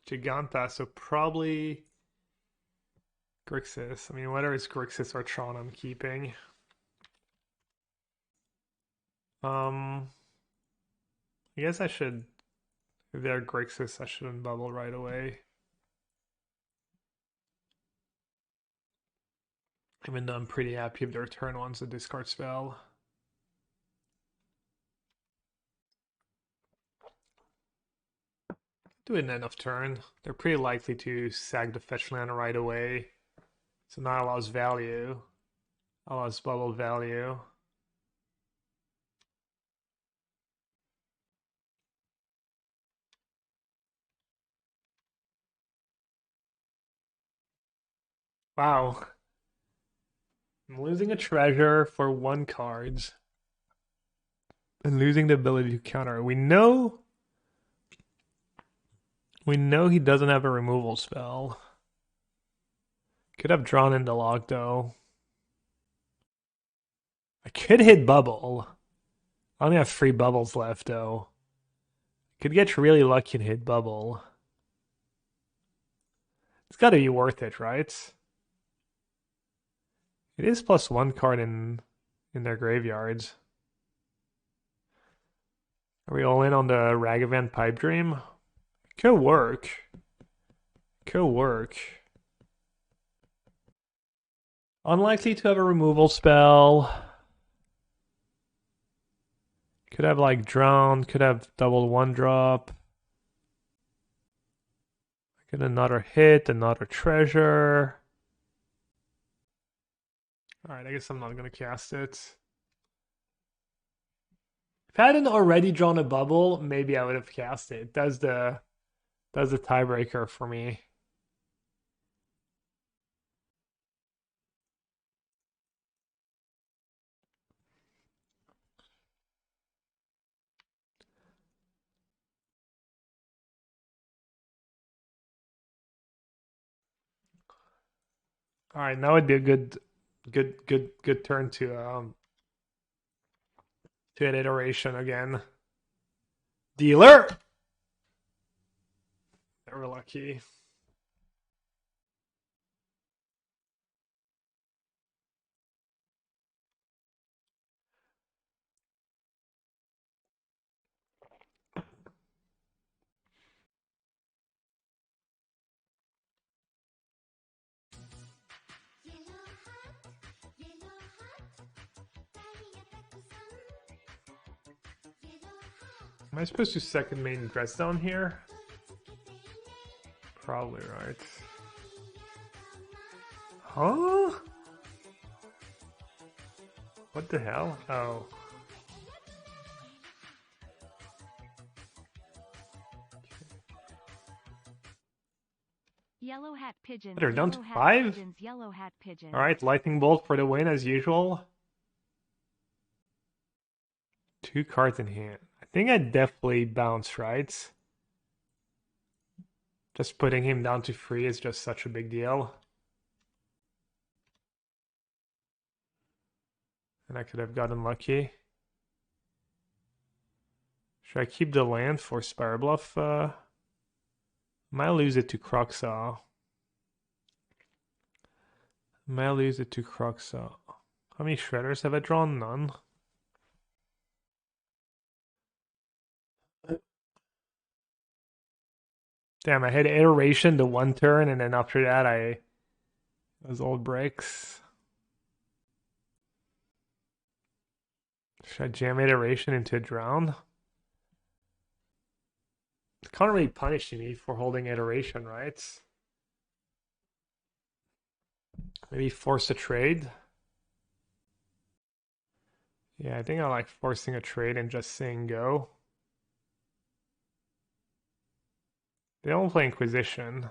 Giganta, so probably Grixis. I mean, whether it's Grixis or Tron, I'm keeping. I guess I should, if they're Grixis, I shouldn't bubble right away. Even though I'm pretty happy if their turn one's a discard spell. Do it in end of turn. They're pretty likely to sack the fetch land right away. So now allows value. Allows bubble value. Wow. I'm losing a treasure for 1 card. And losing the ability to counter. We know he doesn't have a removal spell. Could have drawn into lock though. I could hit bubble. I only have 3 bubbles left though. Could get really lucky and hit bubble. It's gotta be worth it, right? It is +1 card in their graveyards. Are we all in on the Ragavan Pipe Dream? Could work. Could work. Unlikely to have a removal spell. Could have like drown, could have double 1-drop. Get another hit, another treasure. Alright, I guess I'm not gonna cast it. If I hadn't already drawn a bubble, maybe I would have cast it. That's the tiebreaker for me. All right, now would be a good turn to an iteration again. Dealer. Never lucky. Am I supposed to second main dress down here? Probably right. Huh? What the hell? Oh. Yellowhat pigeons. They're down to 5? Yellowhat pigeons. Alright, lightning bolt for the win as usual. 2 cards in hand. I think I definitely bounce, right? Just putting him down to 3 is just such a big deal. And I could have gotten lucky. Should I keep the land for Spire Bluff? Might lose it to Croxaw. Might lose it to Croxaw. How many shredders have I drawn? None. Damn, I had iteration the 1 turn, and then after that, those old breaks. Should I jam iteration into a drown? It can't really punish me for holding iteration, right? Maybe force a trade. Yeah, I think I like forcing a trade and just saying go. They don't play Inquisition. I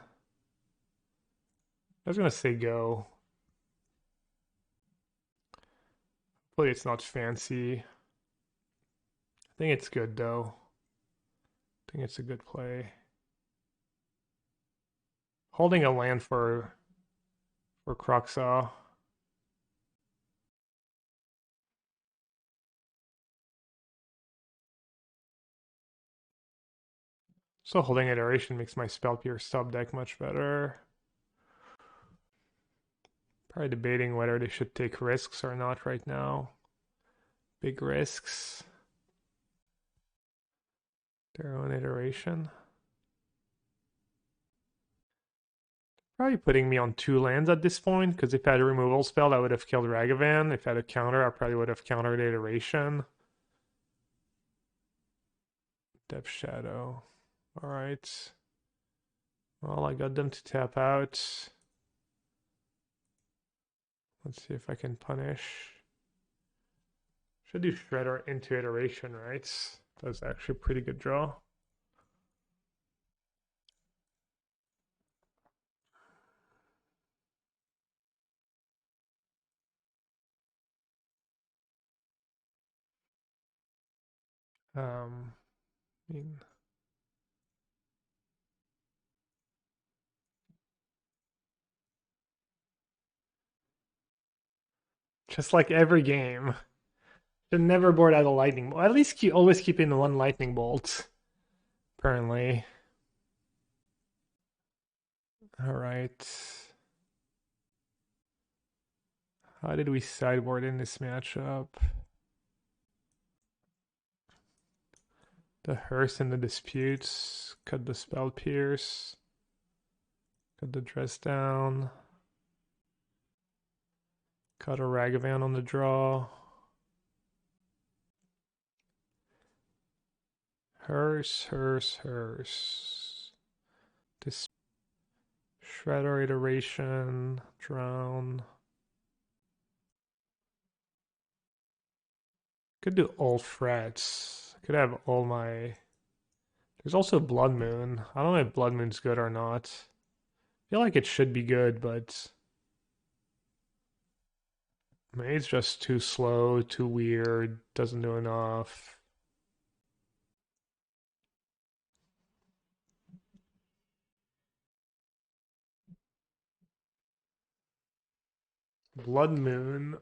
was gonna say go. Hopefully it's not fancy. I think it's good though. I think it's a good play. Holding a land for Croxaw. So holding iteration makes my spell pierce sub deck much better. Probably debating whether they should take risks or not right now. Big risks. Their own iteration. Probably putting me on 2 lands at this point, because if I had a removal spell, I would have killed Ragavan. If I had a counter, I probably would have countered iteration. Depth Shadow. Alright. Well, I got them to tap out. Let's see if I can punish. Should do Shredder into iteration, right? That's actually a pretty good draw. I mean, just like every game, should never board out a lightning bolt. At least always keeping the one lightning bolt. Apparently. All right. How did we sideboard in this matchup? The hearse and the disputes. Cut the spell pierce. Cut the dress down. Cut a Ragavan on the draw. Hearse. This Shredder iteration. Drown. Could do all threats. Could have all my. There's also Blood Moon. I don't know if Blood Moon's good or not. I feel like it should be good, but maybe it's just too slow, too weird, doesn't do enough. Blood Moon.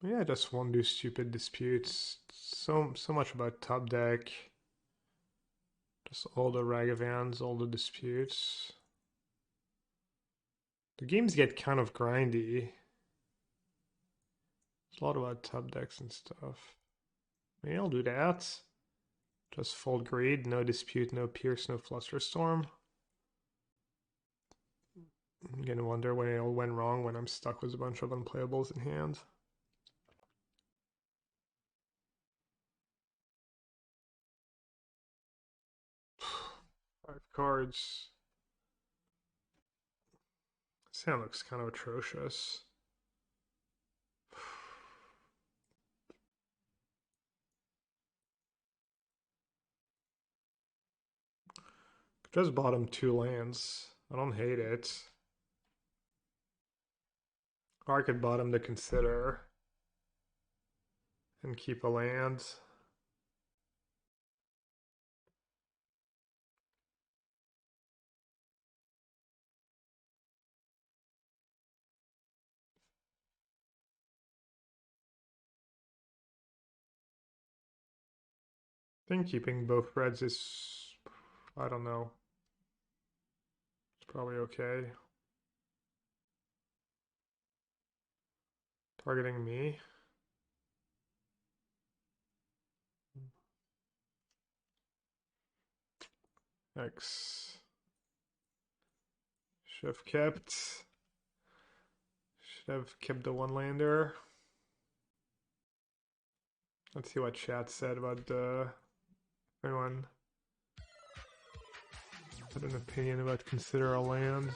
Yeah, I just won't do stupid disputes. So much about top deck. Just all the Ragavans, all the disputes. The games get kind of grindy. There's a lot about top decks and stuff. Maybe I'll do that. Just fold greed, no dispute, no pierce, no flusterstorm. I'm gonna wonder when it all went wrong when I'm stuck with a bunch of unplayables in hand. 5 cards. This hand looks kind of atrocious. Just bottom 2 lands. I don't hate it. Or I could bottom to consider and keep a land. I think keeping both reds is, I don't know. It's probably okay. Targeting me. X. Should have kept. Should have kept the one lander. Let's see what chat said about the. Anyone had an opinion about consider a land?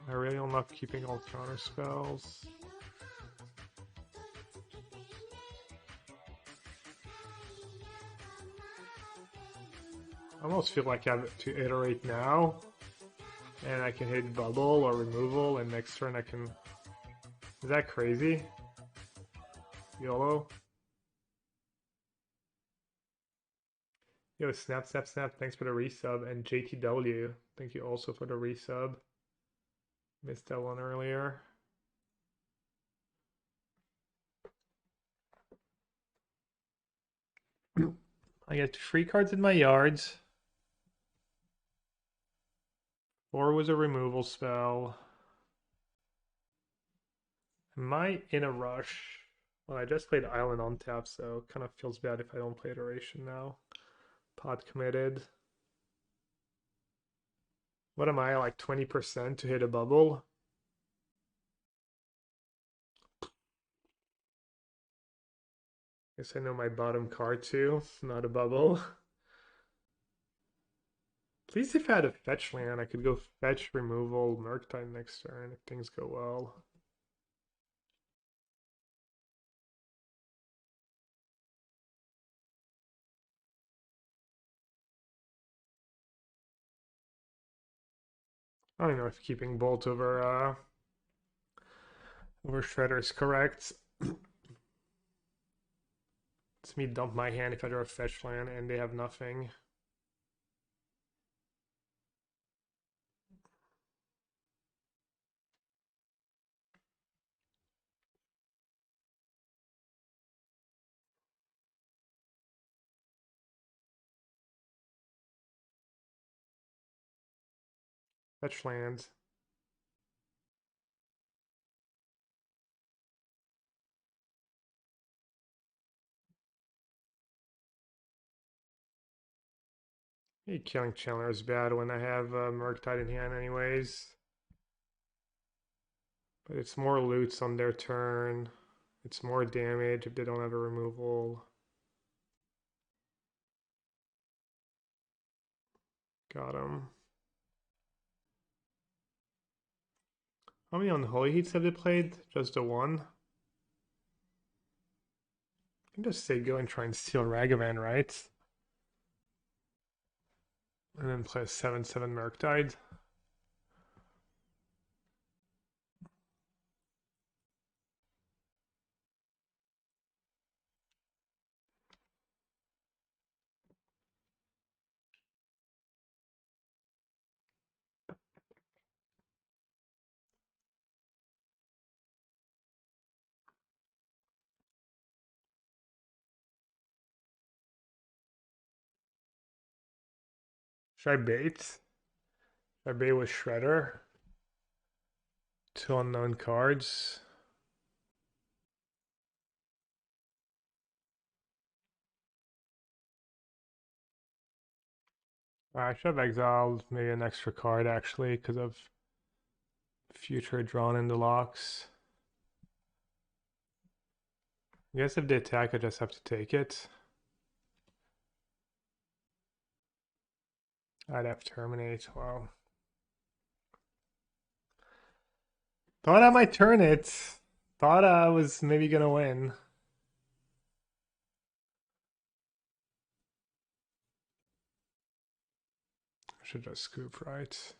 I really am not keeping all counter spells. I almost feel like I have to iterate now, and I can hit bubble or removal, and next turn I can. Is that crazy? YOLO. Yo, snap. Thanks for the resub, and JTW. Thank you also for the resub. Missed that one earlier. I get 3 cards in my yards. 4 was a removal spell. Am I in a rush? Well, I just played Island on tap, so it kind of feels bad if I don't play Iteration now. Pot committed. What am I, like 20% to hit a bubble? Guess I know my bottom card too, not a bubble. At least if I had a fetch land, I could go fetch removal Murktide next turn if things go well. I don't know if keeping Bolt over Shredder is correct. It's me dump my hand if I draw a fetch land and they have nothing. Fetch land. Hey, killing Chandler is bad when I have Murktide in hand anyways. But it's more loots on their turn. It's more damage if they don't have a removal. Got him. How many Unholy Heats have they played? Just a one? I can just say go and try and steal Ragavan, right? And then play a 7/7 Murktide. Should I bait? Should I bait with Shredder? 2 unknown cards. I should have exiled maybe an extra card actually because of future drawn in the locks. I guess if they attack, I just have to take it. I'd have to terminate. Wow. Thought I might turn it. Thought I was maybe gonna win. I should just scoop, right?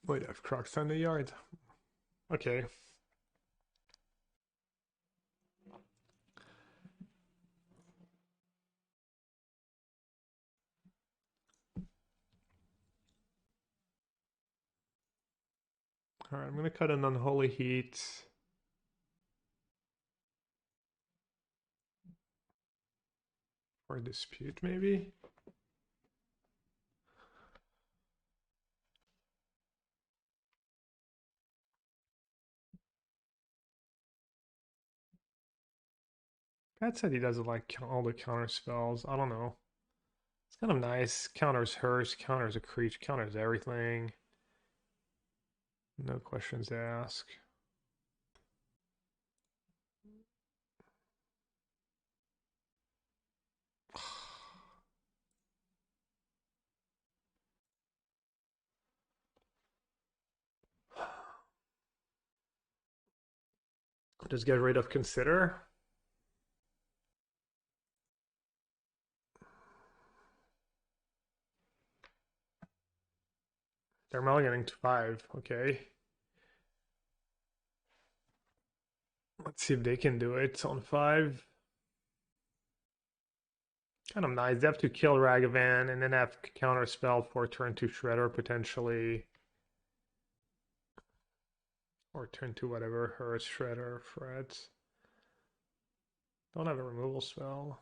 Wait, I've Crocs on the yard. Okay. Alright, I'm gonna cut an Unholy Heat. Or Dispute, maybe? Pat said he doesn't like all the counter spells. I don't know. It's kind of nice. Counters Hearse, counters a creature, counters everything. No questions to ask. Just get rid of Consider. They're mulliganing to 5. Okay. Let's see if they can do it on 5. Kind of nice. They have to kill Ragavan and then have counter spell for turn 2 Shredder potentially. Or turn 2 whatever, Hearse, Shredder, Frets. Don't have a removal spell.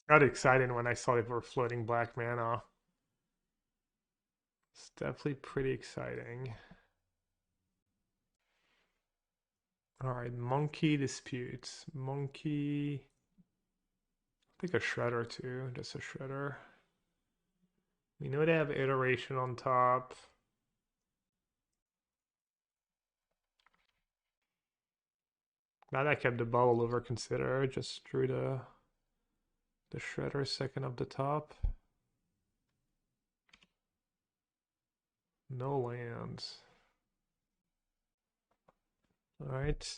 Got excited when I saw they were floating black mana. It's definitely pretty exciting. Alright, Monkey Disputes. Monkey. I think a Shredder too, just a Shredder. We know they have Iteration on top. Glad I kept the bubble over consider. Just drew the Shredder second up the top. No lands. Alright.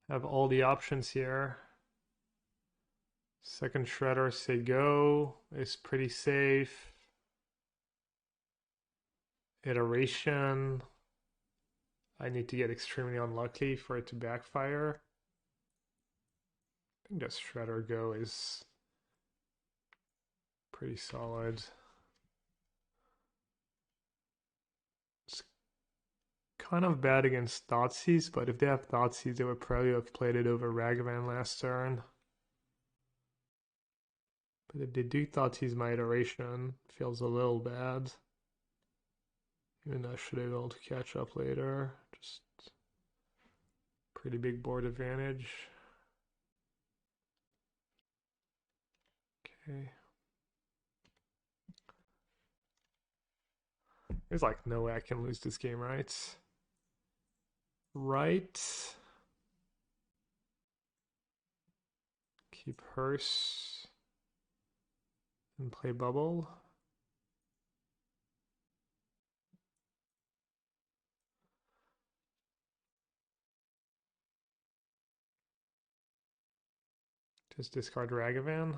Have all the options here. Second Shredder, say go, is pretty safe. Iteration. I need to get extremely unlucky for it to backfire. I think just Shredder go is pretty solid. It's kind of bad against Thoughtseize, but if they have Thoughtseize, they would probably have played it over Ragavan last turn. But if they do Thoughtseize my Iteration, it feels a little bad. Even though I should be able to catch up later. Just pretty big board advantage. Okay. There's like no way I can lose this game, right? Right. Keep Hearse. And play Bubble. Just discard Ragavan.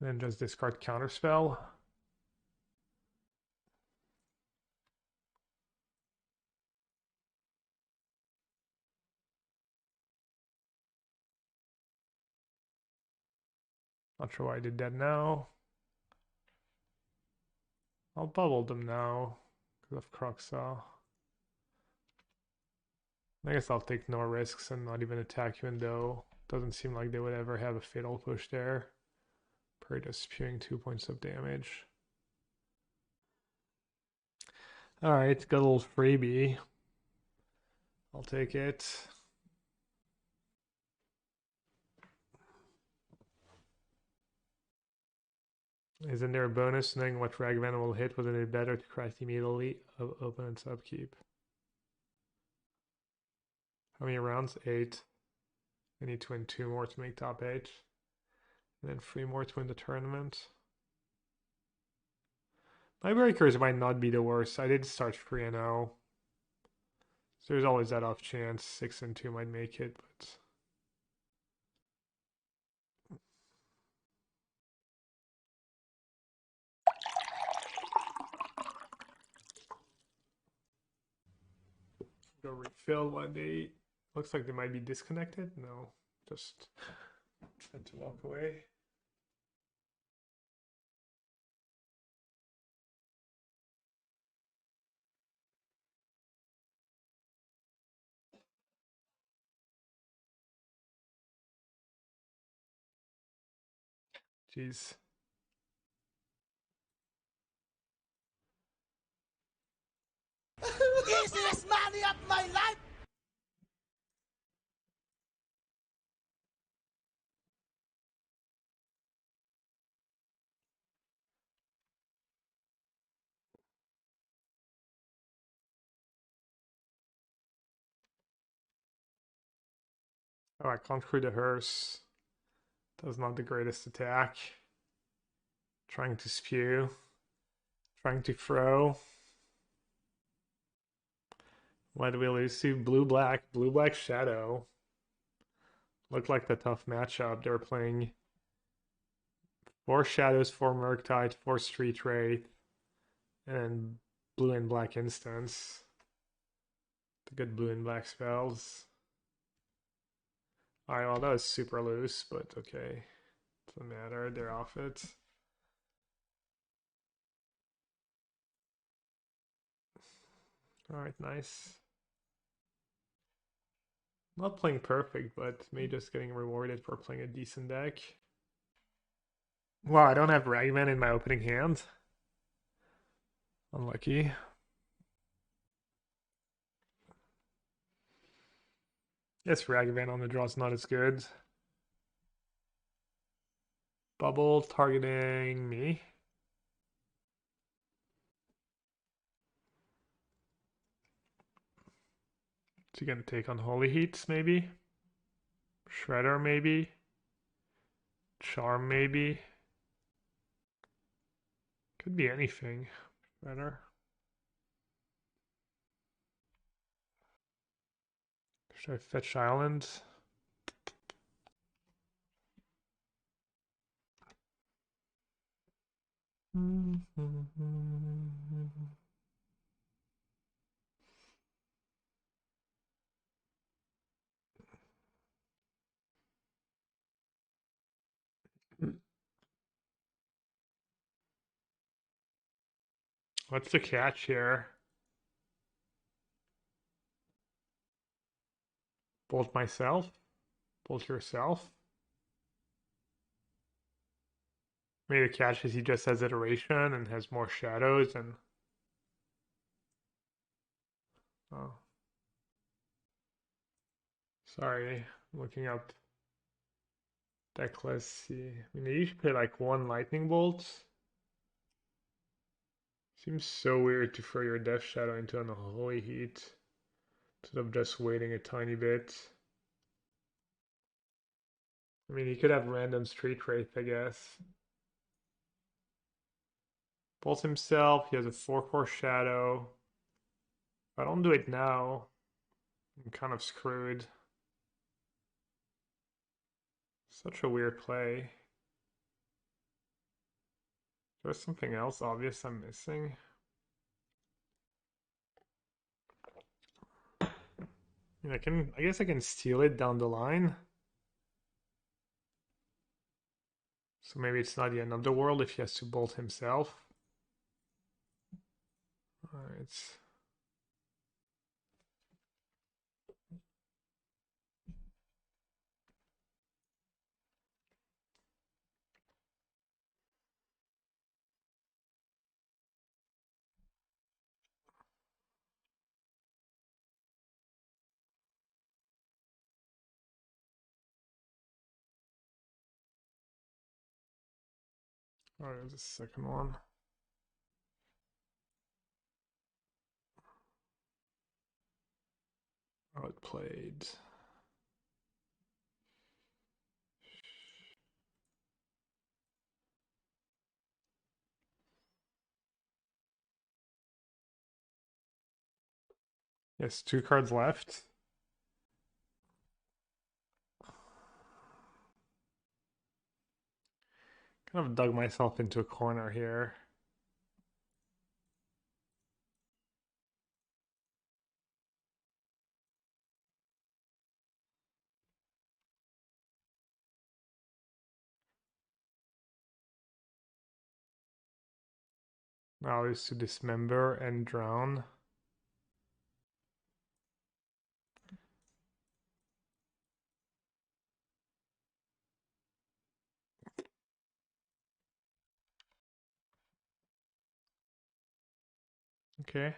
Then just discard Counterspell. Not sure why I did that now. I'll bubble them now because of Croxa. I guess I'll take no risks and not even attack, even though it doesn't seem like they would ever have a fatal push there. Probably just spewing 2 points of damage. Alright, got a little freebie. I'll take it. Isn't there a bonus knowing what Ragavan will hit? Wasn't it better to craft immediately opponent's upkeep? How many rounds? 8. I need to win 2 more to make top 8. And then 3 more to win the tournament. My breakers might not be the worst. I did start 3-0. So there's always that off chance 6-2 might make it, but go refill when they looks like they might be disconnected. No, just had to walk away. Jeez. Easiest money of my life! Oh, I conquered the hearse. That's not the greatest attack. Trying to spew. Trying to throw. Why do we lose to blue black? Blue black shadow. Looked like the tough matchup. They were playing 4 shadows, 4 Murktide, 4 street wraith, and blue and black instants. The good blue and black spells. Alright, well that was super loose, but okay. Doesn't matter, they're off it. Alright, nice. Not playing perfect, but me just getting rewarded for playing a decent deck. Wow, I don't have Ragman in my opening hand. Unlucky. Yes, Ragavan on the draw is not as good. Bubble targeting me. Is he gonna take on Holy Heat, maybe? Shredder, maybe? Charm, maybe? Could be anything. Shredder. Should I fetch Island? What's the catch here? Bolt myself? Bolt yourself? Maybe the catch is he just has iteration and has more shadows and... Oh. Sorry, I'm looking up deck list. See, I mean, they usually play like one lightning bolt. Seems so weird to throw your Death Shadow into an Holy Heat instead of just waiting a tiny bit. I mean, he could have random Street Wraith, I guess. Bolts himself, he has a 4/4 Shadow. If I don't do it now, I'm kind of screwed. Such a weird play. There's something else obvious I'm missing. I mean, I guess I can steal it down the line. So maybe it's not the end of the world if he has to bolt himself. Alright. Alright, there's a second one. Oh, it played. Yes, 2 cards left. Kind of dug myself into a corner here. Now is to dismember and drown. Okay.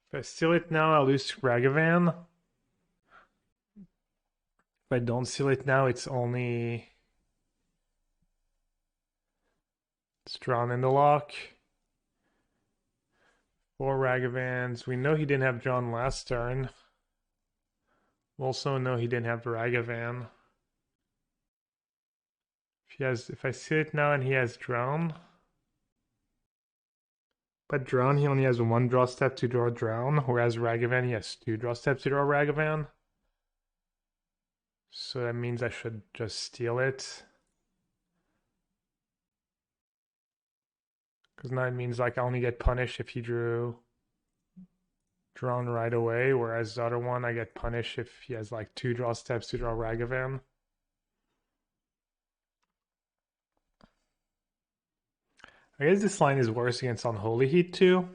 If I steal it now, I'll lose to Ragavan. If I don't steal it now, it's drawn in the lock. 4 Ragavans. We know he didn't have drawn last turn. We also know he didn't have Ragavan. If I steal it now and he has drown. But drown, he only has 1 draw step to draw drown, whereas Ragavan, he has 2 draw steps to draw Ragavan. So that means I should just steal it. Because now it means like I only get punished if he drawn right away, whereas the other one I get punished if he has like 2 draw steps to draw Ragavan. I guess this line is worse against Unholy Heat too,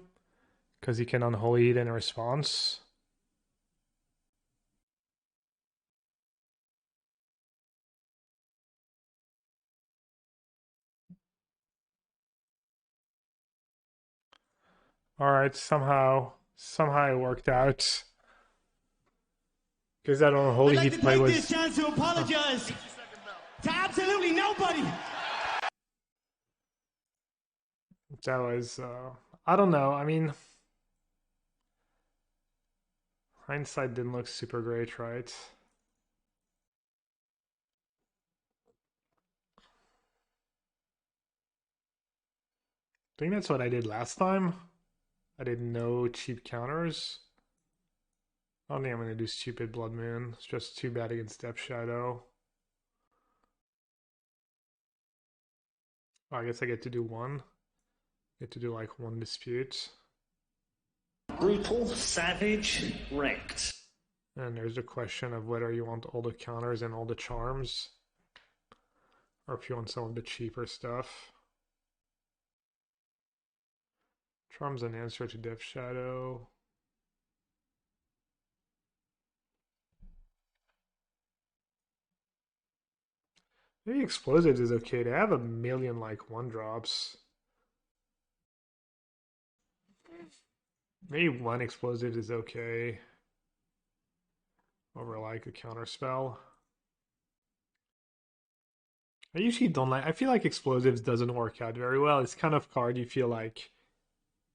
because he can Unholy Heat in response. Alright, somehow it worked out. Because that Unholy Heat play was... this chance to apologize to absolutely nobody. That was... I don't know, I mean... Hindsight didn't look super great, right? I think that's what I did last time. I did no cheap counters. I don't think I'm going to do stupid Blood Moon. It's just too bad against Depth Shadow. Oh, I guess I get to do one. Get to do like one dispute. Brutal, savage, wrecked. And there's the question of whether you want all the counters and all the charms, or if you want some of the cheaper stuff. Charms an answer to Depth Shadow. Maybe Explosives is okay. They have a million like 1-drops. Maybe 1 Explosive is okay. Over like a counter spell. I usually don't like... I feel like Explosives doesn't work out very well. It's kind of card you feel like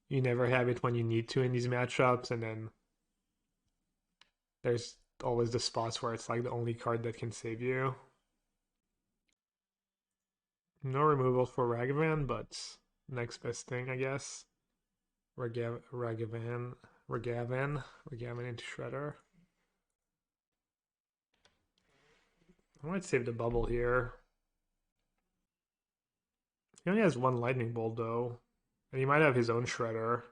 you never have it when you need to in these matchups, and then there's always the spots where it's like the only card that can save you. No removal for Ragavan, but next best thing, I guess. Ragavan into Shredder. I might save the bubble here. He only has 1 Lightning Bolt though, and he might have his own Shredder.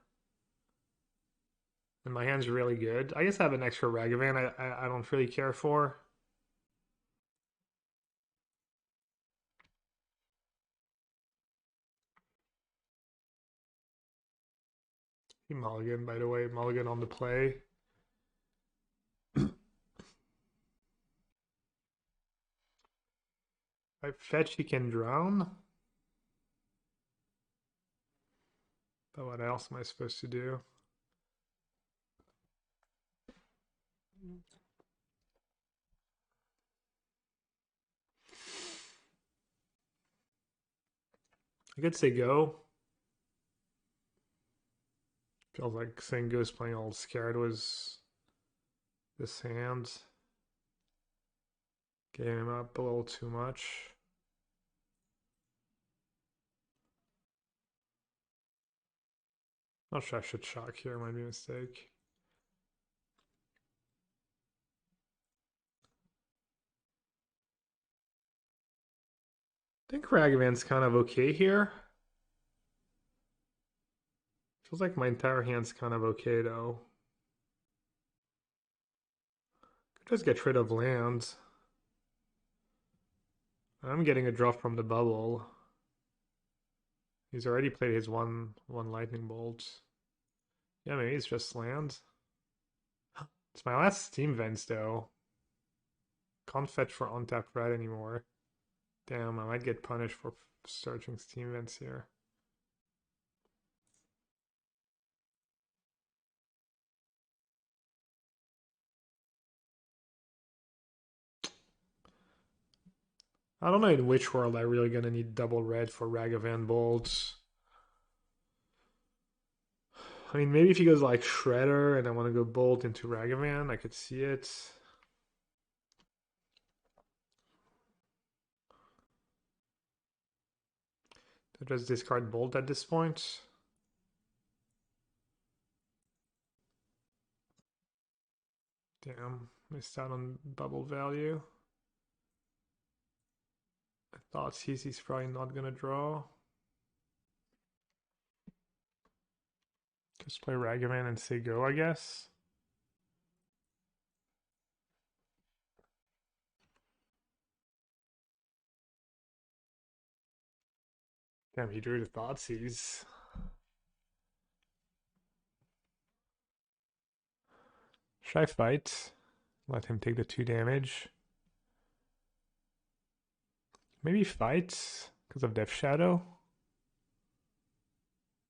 And my hand's really good. I guess I have an extra Ragavan I don't really care for. He mulligan, by the way. Mulligan on the play. If I fetch, he can drown. But what else am I supposed to do? I could say go. Feels like saying go's playing all scared was this hand. Gave him up a little too much. Not sure I should shock here, might be a mistake. I think Ragavan's kind of okay here. Feels like my entire hand's kind of okay though. Could just get rid of lands. I'm getting a draw from the bubble. He's already played his one lightning bolt. Yeah, maybe it's just lands. It's my last Steam vents though. Can't fetch for untapped red anymore. Damn, I might get punished for searching Steam vents here. I don't know in which world I'm really gonna need double red for Ragavan bolts. I mean, maybe if he goes like Shredder and I want to go bolt into Ragavan, I could see it. I just discard bolt at this point. Damn, missed out on bubble value. Thoughts he's probably not gonna draw. Just play Ragavan and say go, I guess. Damn, he drew the Thoughtseize. Should I fight? Let him take the 2 damage. Maybe fight because of Death Shadow.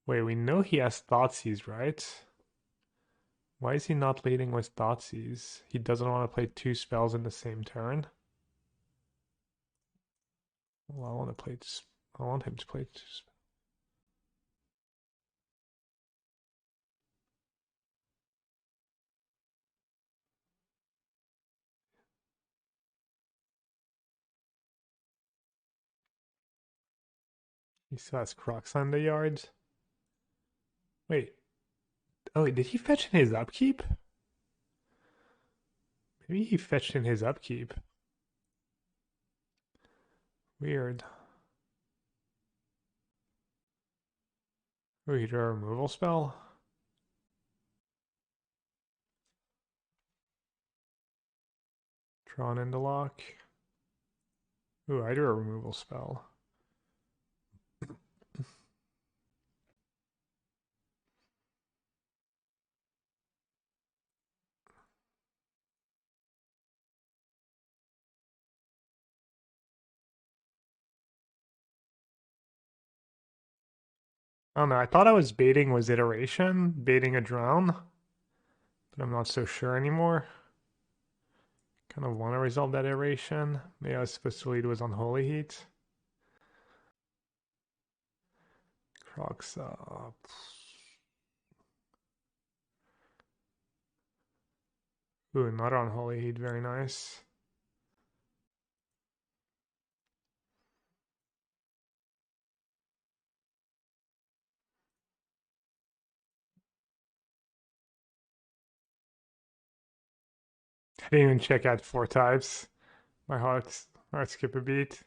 Wait, we know he has Thoughtseize, right? Why is he not leading with Thoughtseize? He doesn't want to play 2 spells in the same turn. Well, I want him to play 2 spells. He still has Crocs on the yard. Wait. Oh, did he fetch in his upkeep? Maybe he fetched in his upkeep. Weird. Oh, he drew a removal spell? Drawn into lock. Ooh, I drew a removal spell. I don't know, I thought I was baiting was iteration, baiting a drown, but I'm not so sure anymore. Kind of want to resolve that iteration. Maybe I was supposed to lead was Unholy Heat. Crocs up. Ooh, another Unholy Heat, very nice. I didn't even check out 4 types. My heart skip a beat.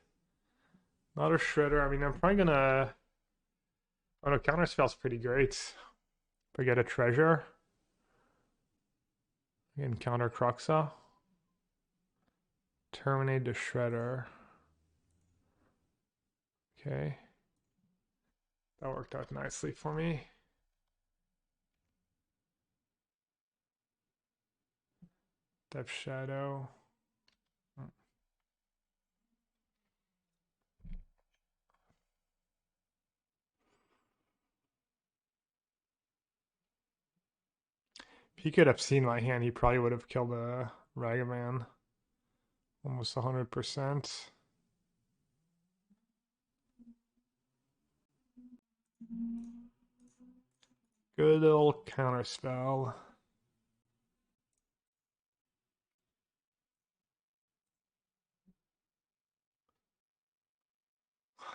Not a shredder. I mean, I'm probably gonna. Oh no, counterspell's pretty great. If I get a treasure, I can counter Croxa. Terminate the shredder. Okay. That worked out nicely for me. Depth Shadow. If he could have seen my hand, he probably would have killed a Ragavan. Almost 100%. Good old counterspell.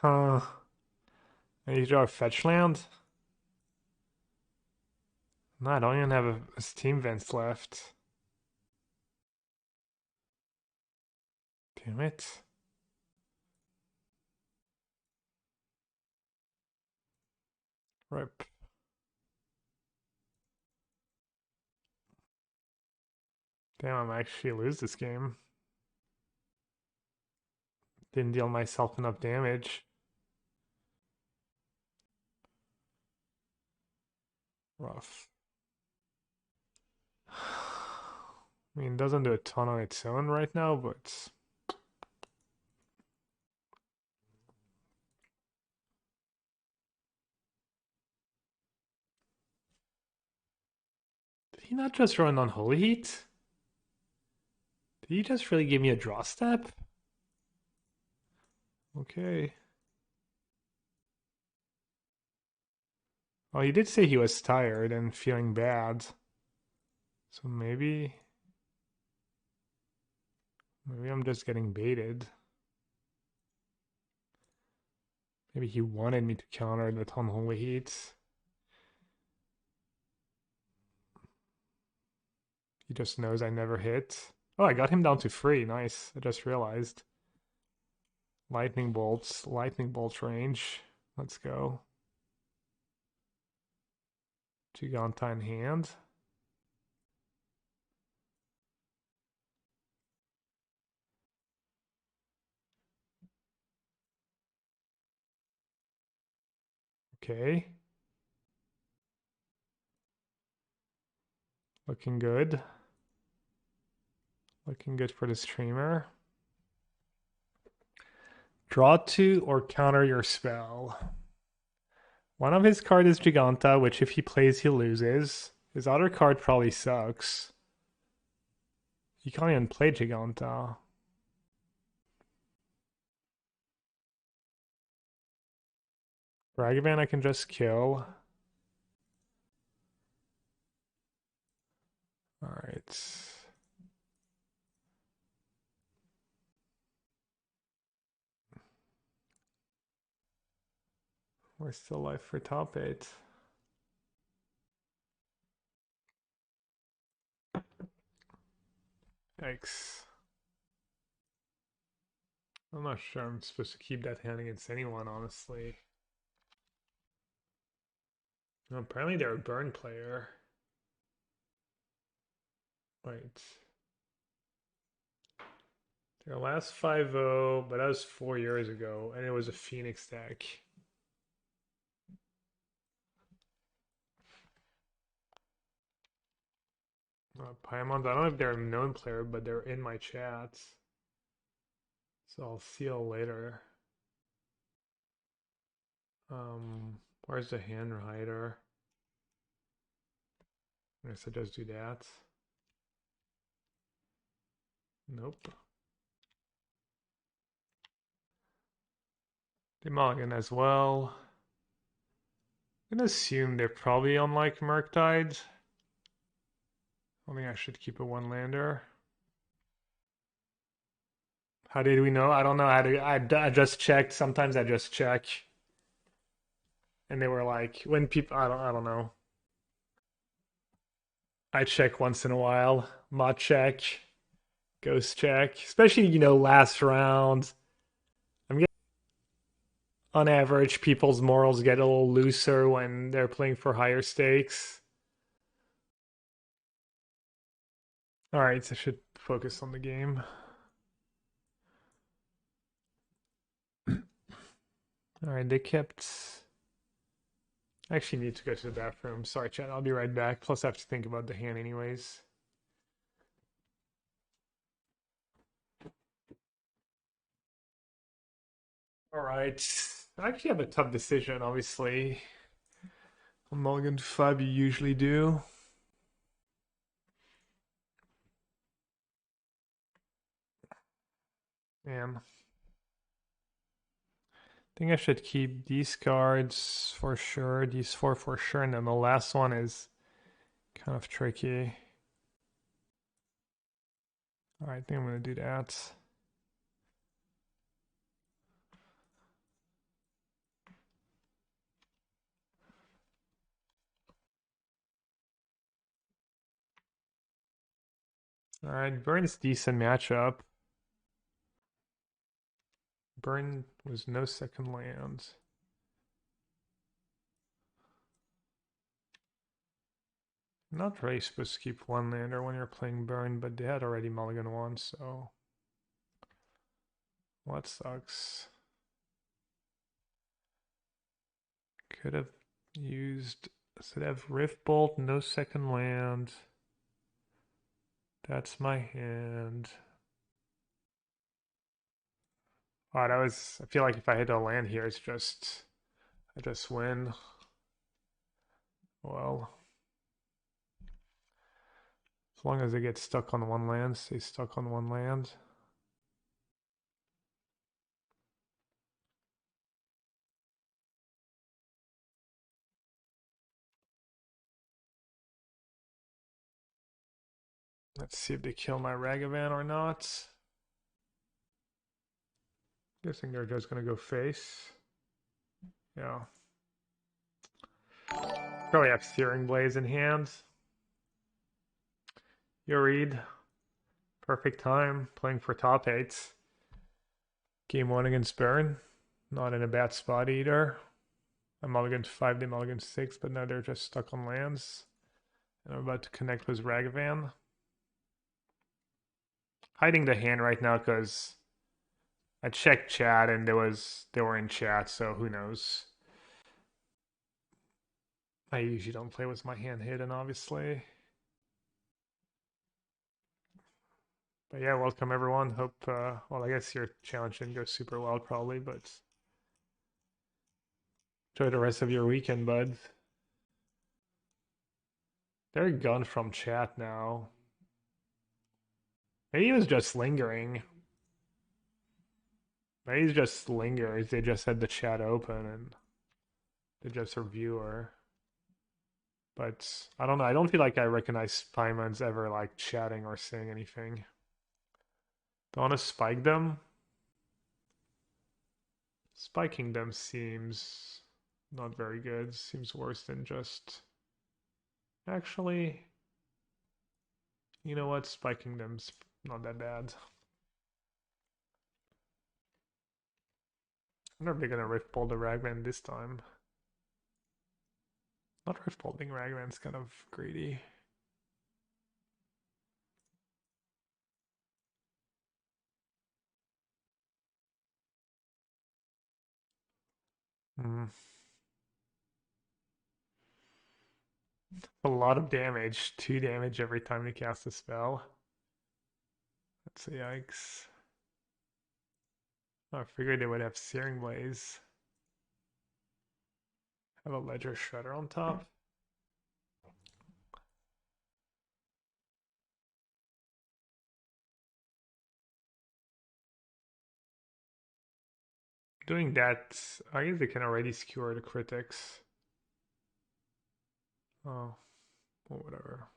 Huh. I need to draw a fetch land? No, I don't even have a Steam Vents left. Damn it. Rip. Damn, I actually lose this game. Didn't deal myself enough damage. Rough. I mean, it doesn't do a ton on its own right now, but did he not just run Unholy Heat? Did he just really give me a draw step? Okay. Well, he did say he was tired and feeling bad. So maybe I'm just getting baited. Maybe he wanted me to counter the Unholy Heat. He just knows I never hit. Oh, I got him down to 3. Nice. I just realized. Lightning bolts. Lightning bolt range. Let's go. Giganta in hand. Okay. Looking good. Looking good for the streamer. Draw 2 or counter your spell. One of his cards is Giganta, which if he plays, he loses. His other card probably sucks. He can't even play Giganta. Ragavan I can just kill. Alright. We're still live for top 8. Yikes. I'm not sure I'm supposed to keep that hand against anyone, honestly. No, apparently they're a burn player. Wait. Their last 5-0, but that was 4 years ago, and it was a Phoenix deck. Paimons, I don't know if they're a known player, but they're in my chats. So I'll see you later. Where's the hand hider? I guess I just do that. Nope. They mulligan as well. I'm gonna assume they're probably on like Murktide. I think I should keep a one-lander. How did we know? I don't know how to. I just checked. Sometimes I just check, and they were like, when people. I don't know. I check once in a while. Mod check, ghost check, especially last round. I'm getting on average people's morals get a little looser when they're playing for higher stakes. All right, so I should focus on the game. All right, they kept. I actually need to go to the bathroom. Sorry, chat. I'll be right back. Plus, I have to think about the hand, anyways. All right. I actually have a tough decision, obviously. Mulligan to 5, you usually do. Man. I think I should keep these cards for sure, these 4 for sure, and then the last one is kind of tricky. All right, I think I'm going to do that. All right, Burn's decent matchup. Burn was no second land. Not really supposed to keep one lander when you're playing Burn, but they had already mulligan one, so well, that sucks. Could have used, so they have Rift Bolt, no second land. That's my hand. Oh, that was, I feel like if I hit a land here, it's just, I just win. Well, as long as they get stuck on one land, stay stuck on one land. Let's see if they kill my Ragavan or not. Guessing they're just gonna go face. Yeah. Probably have Searing Blaze in hand. You read. Perfect time playing for top 8s. Game 1 against Baron. Not in a bad spot either. I mulliganed 5, they mulliganed 6, but now they're just stuck on lands. And I'm about to connect with Ragavan. Hiding the hand right now because I checked chat and they were in chat, so who knows. I usually don't play with my hand hidden, obviously. But yeah, welcome everyone. Hope, well, I guess your challenge didn't go super well probably, but enjoy the rest of your weekend, bud. They're gone from chat now. Maybe he was just lingering. Maybe he's just lingers. They just had the chat open and they're just a viewer. But I don't know. I don't feel like I recognize Spyman's ever like chatting or saying anything. Don't want to spike them. Spiking them seems not very good. Seems worse than just... Actually, you know what? Spiking them's not that bad. I wonder if they're gonna rift pull the Ragman this time. Not rift pulling Ragman's kind of greedy. A lot of damage. 2 damage every time you cast a spell. That's a yikes. I figured they would have Searing Blaze. Have a Ledger Shredder on top. Doing that, I guess they can already skewer the critics. Oh, well, whatever.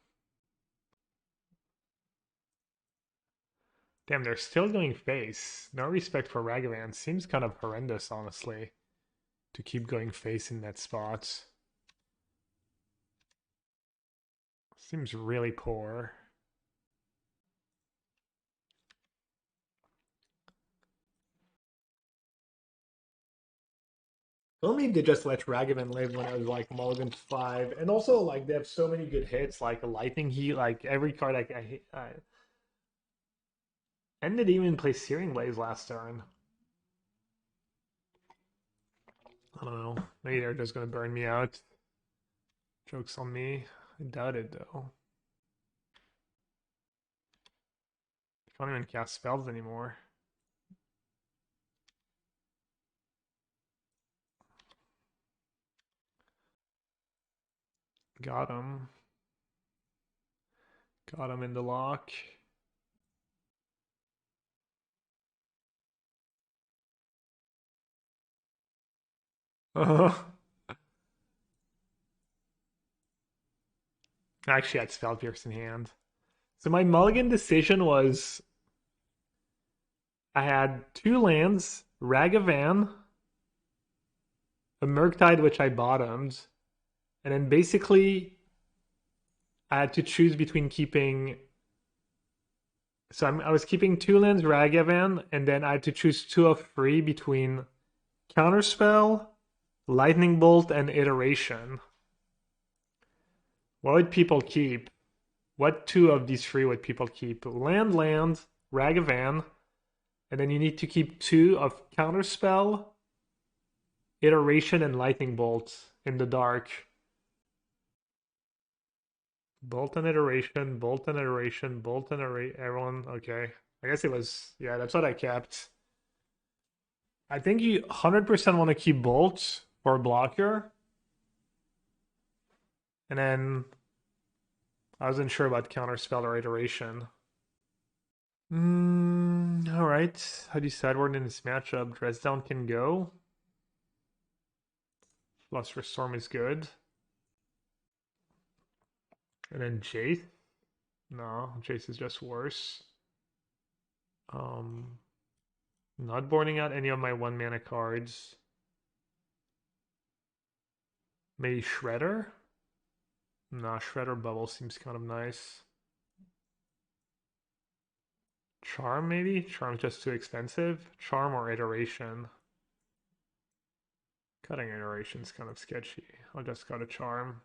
Damn, they're still going face. No respect for Ragavan. Seems kind of horrendous, honestly, to keep going face in that spot. Seems really poor. Only they just let Ragavan live when I was like mulligan 5, and also like they have so many good hits, like a lightning heat, like every card I and they didn't even play Searing Blaze last turn. I don't know. Maybe they're just gonna burn me out. Joke's on me. I doubt it though. I can't even cast spells anymore. Got him. Got him in the lock. I actually had Spell Pierce in hand. So my mulligan decision was I had 2 lands, Ragavan, a Murktide which I bottomed, and then basically I had to choose between keeping. So I was keeping 2 lands Ragavan, and then I had to choose 2 of 3 between Counterspell, Lightning Bolt, and Iteration. What would people keep? What 2 of these 3 would people keep? Land, Ragavan, and then you need to keep 2 of Counterspell, Iteration, and Lightning Bolt in the dark. Bolt and Iteration, Bolt and Iteration, Bolt and everyone. Okay. I guess it was, yeah, that's what I kept. I think you 100% want to keep Bolt for blocker. And then I wasn't sure about Counterspell or Iteration. Alright. How do you sideboard in this matchup? Dresdown can go. Lustrous Storm is good. And then Jace? No, Jace is just worse. Not boarding out any of my 1 mana cards. Maybe Shredder? Nah, Shredder Bubble seems kind of nice. Charm, maybe? Charm's just too expensive. Charm or iteration? Cutting iteration's kind of sketchy. I'll just go to charm.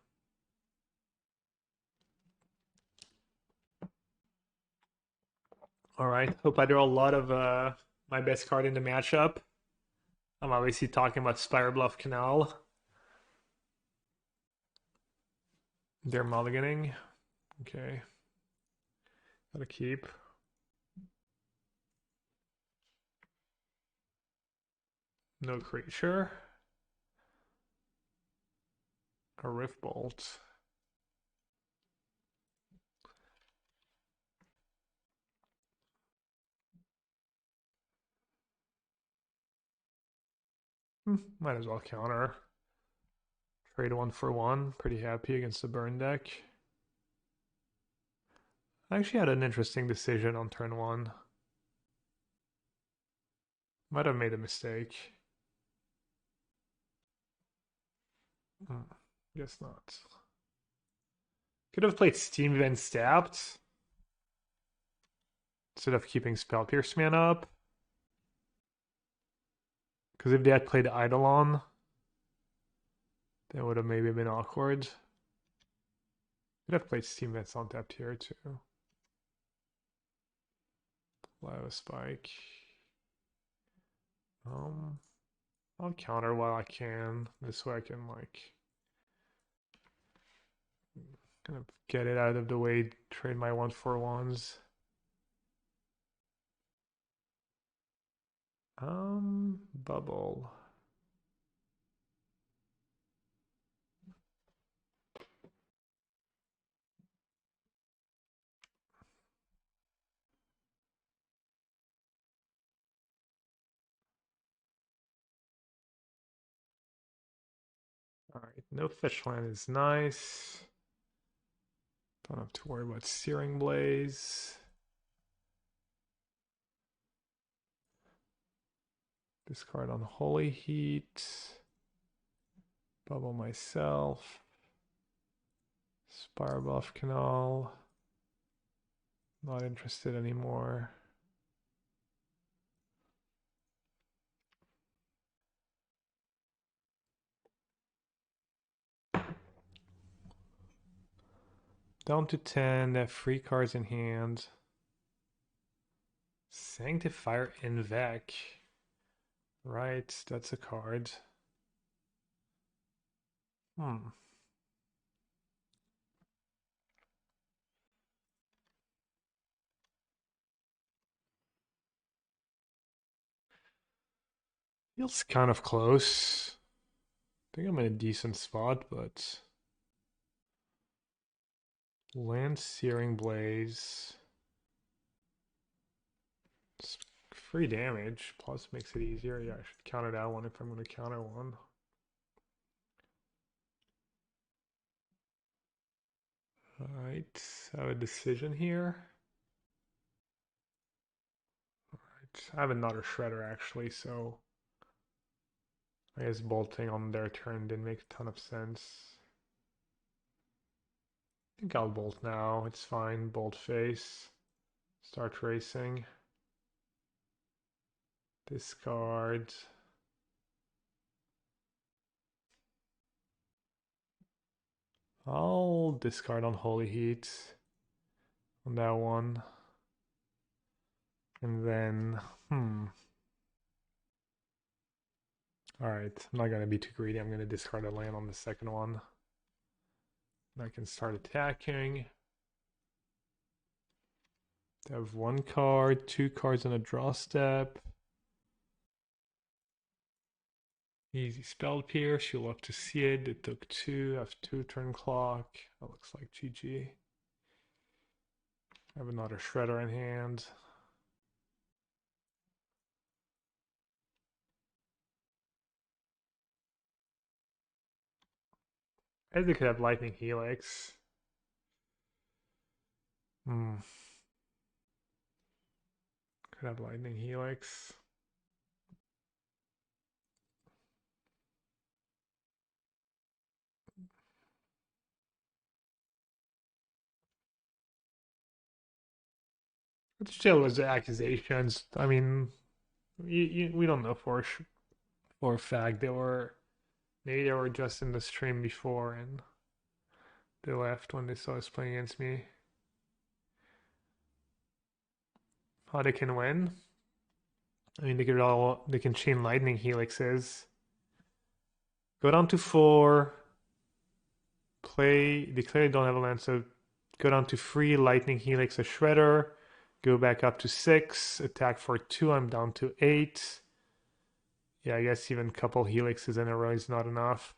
All right. Hope I draw a lot of my best card in the matchup. I'm obviously talking about Spire Bluff Canal. They're mulliganing. Okay. Gotta keep. No creature. A Rift Bolt. Might as well counter. Trade 1 for 1. Pretty happy against the burn deck. I actually had an interesting decision on turn 1. Might have made a mistake. Guess not. Could have played Steam Vent Stabbed instead of keeping Spell Pierce mana up. Because if they had played Eidolon, that would have maybe been awkward. Could have played Steam Vents on tapped here too. Lava Spike. I'll counter while I can. This way I can like kind of get it out of the way, trade my 1-for-1s. Bubble. Alright, no fish land is nice. Don't have to worry about Searing Blaze. Discard on Holy Heat. Bubble myself. Spire Bluff Canal. Not interested anymore. Down to 10, they have 3 cards in hand. Sanctifier Invec. Right, that's a card. Feels kind of close. I think I'm in a decent spot, but land Searing Blaze. It's free damage, plus makes it easier. Yeah, I should counter that one if I'm going to counter one. Alright, I have a decision here. Alright, I have another Shredder actually, so I guess bolting on their turn didn't make a ton of sense. I think I'll bolt now, it's fine. Bolt face. Start racing. Discard. I'll discard on Holy Heat on that one. And then, Alright, I'm not going to be too greedy. I'm going to discard a land on the second one. And I can start attacking. They have 1 card, 2 cards on a draw step. Easy Spell Pierce, you'll love to see it. It took 2, I have 2 turn clock. That looks like GG. I have another Shredder in hand. I think they could have Lightning Helix. Could have Lightning Helix. But still, was the accusations. I mean, we don't know for a fact they were. Maybe they were just in the stream before and they left when they saw us playing against me. How they can win? I mean, they can chain lightning helixes. Go down to 4. They clearly don't have a land, so go down to 3. Lightning helix a shredder. Go back up to 6. Attack for 2. I'm down to 8. Yeah, I guess even a couple helixes in a row is not enough.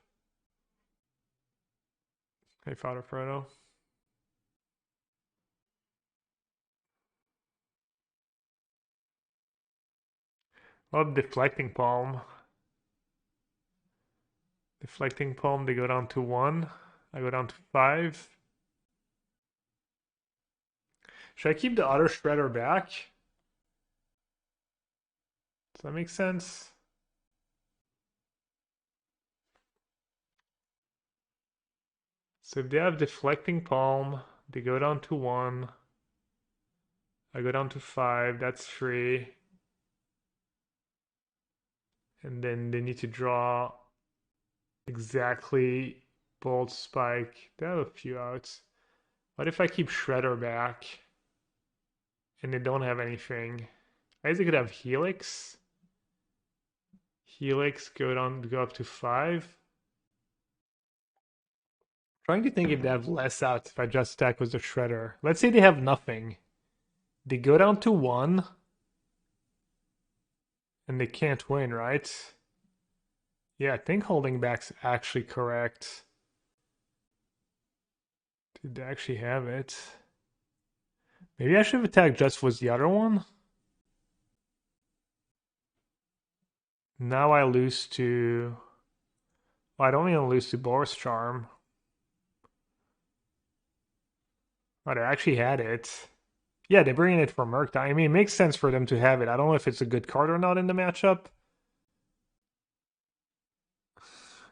Hey, Father Frodo. Oh, deflecting palm. Deflecting palm, they go down to 1. I go down to 5. Should I keep the other shredder back? Does that make sense? So if they have deflecting palm, they go down to 1. I go down to 5. That's 3. And then they need to draw exactly bolt spike. They have a few outs. What if I keep shredder back and they don't have anything? I guess they could have helix. Helix go up to 5. Trying to think if they have less outs if I just stack with the shredder. Let's say they have nothing. They go down to 1 and they can't win, right? Yeah, I think holding back's actually correct. Did they actually have it? Maybe I should have attacked just with the other one. Now I lose to... Well, I don't even lose to Boris Charm. Oh, they actually had it. Yeah, they're bringing it for Murktide. I mean, it makes sense for them to have it. I don't know if it's a good card or not in the matchup.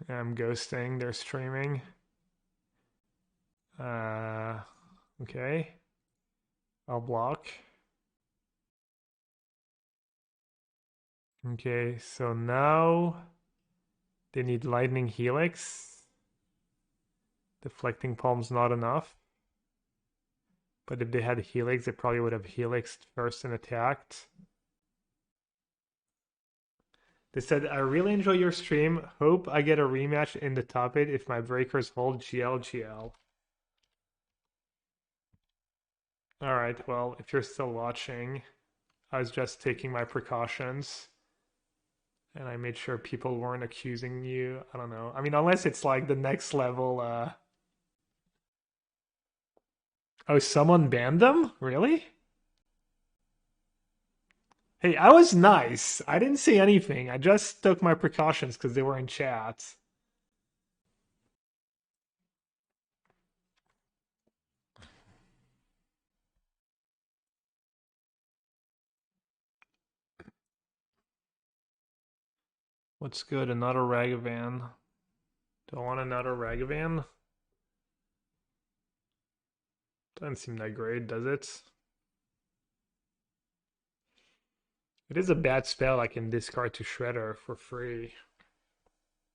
I'm ghosting. They're streaming. Okay. I'll block. Okay, so now they need Lightning Helix. Deflecting Palm's not enough. But if they had Helix, they probably would have Helixed first and attacked. They said, I really enjoy your stream. Hope I get a rematch in the top 8 if my breakers hold GL. Alright, well, if you're still watching, I was just taking my precautions. And I made sure people weren't accusing you. I don't know. I mean, unless it's like the next level. Oh, someone banned them? Really? Hey, I was nice. I didn't say anything. I just took my precautions because they were in chat. What's good? Another Ragavan. Do I want another Ragavan? Doesn't seem that great, does it? It is a bad spell I can discard to Shredder for free.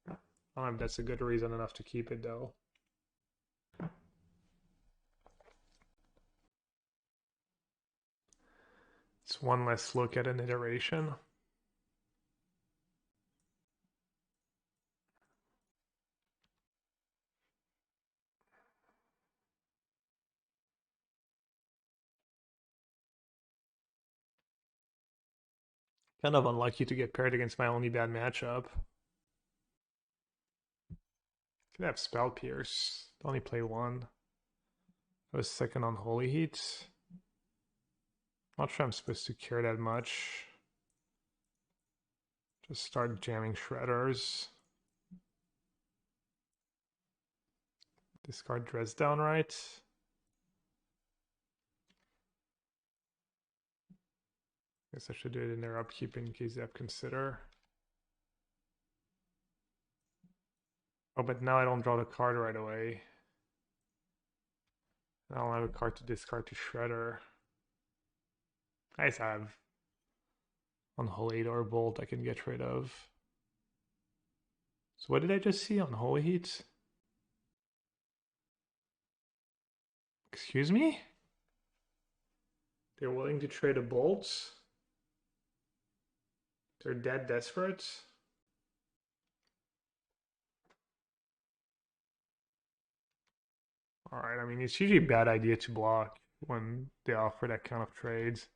I don't know if that's a good reason enough to keep it though. It's one less look at an iteration. Kind of unlucky to get paired against my only bad matchup. Could have Spell Pierce. Only play 1. I was second on Holy Heat. Not sure I'm supposed to care that much. Just start jamming Shredders. Discard Dress Downright. Guess I should do it in their upkeep in case they have Consider. Oh, but now I don't draw the card right away. I don't have a card to discard to Shredder. I just have Unholy or Bolt I can get rid of. So what did I just see on Holy Heat? Excuse me? They're willing to trade a Bolt? They're dead desperate? Alright, I mean, it's usually a bad idea to block when they offer that kind of trades.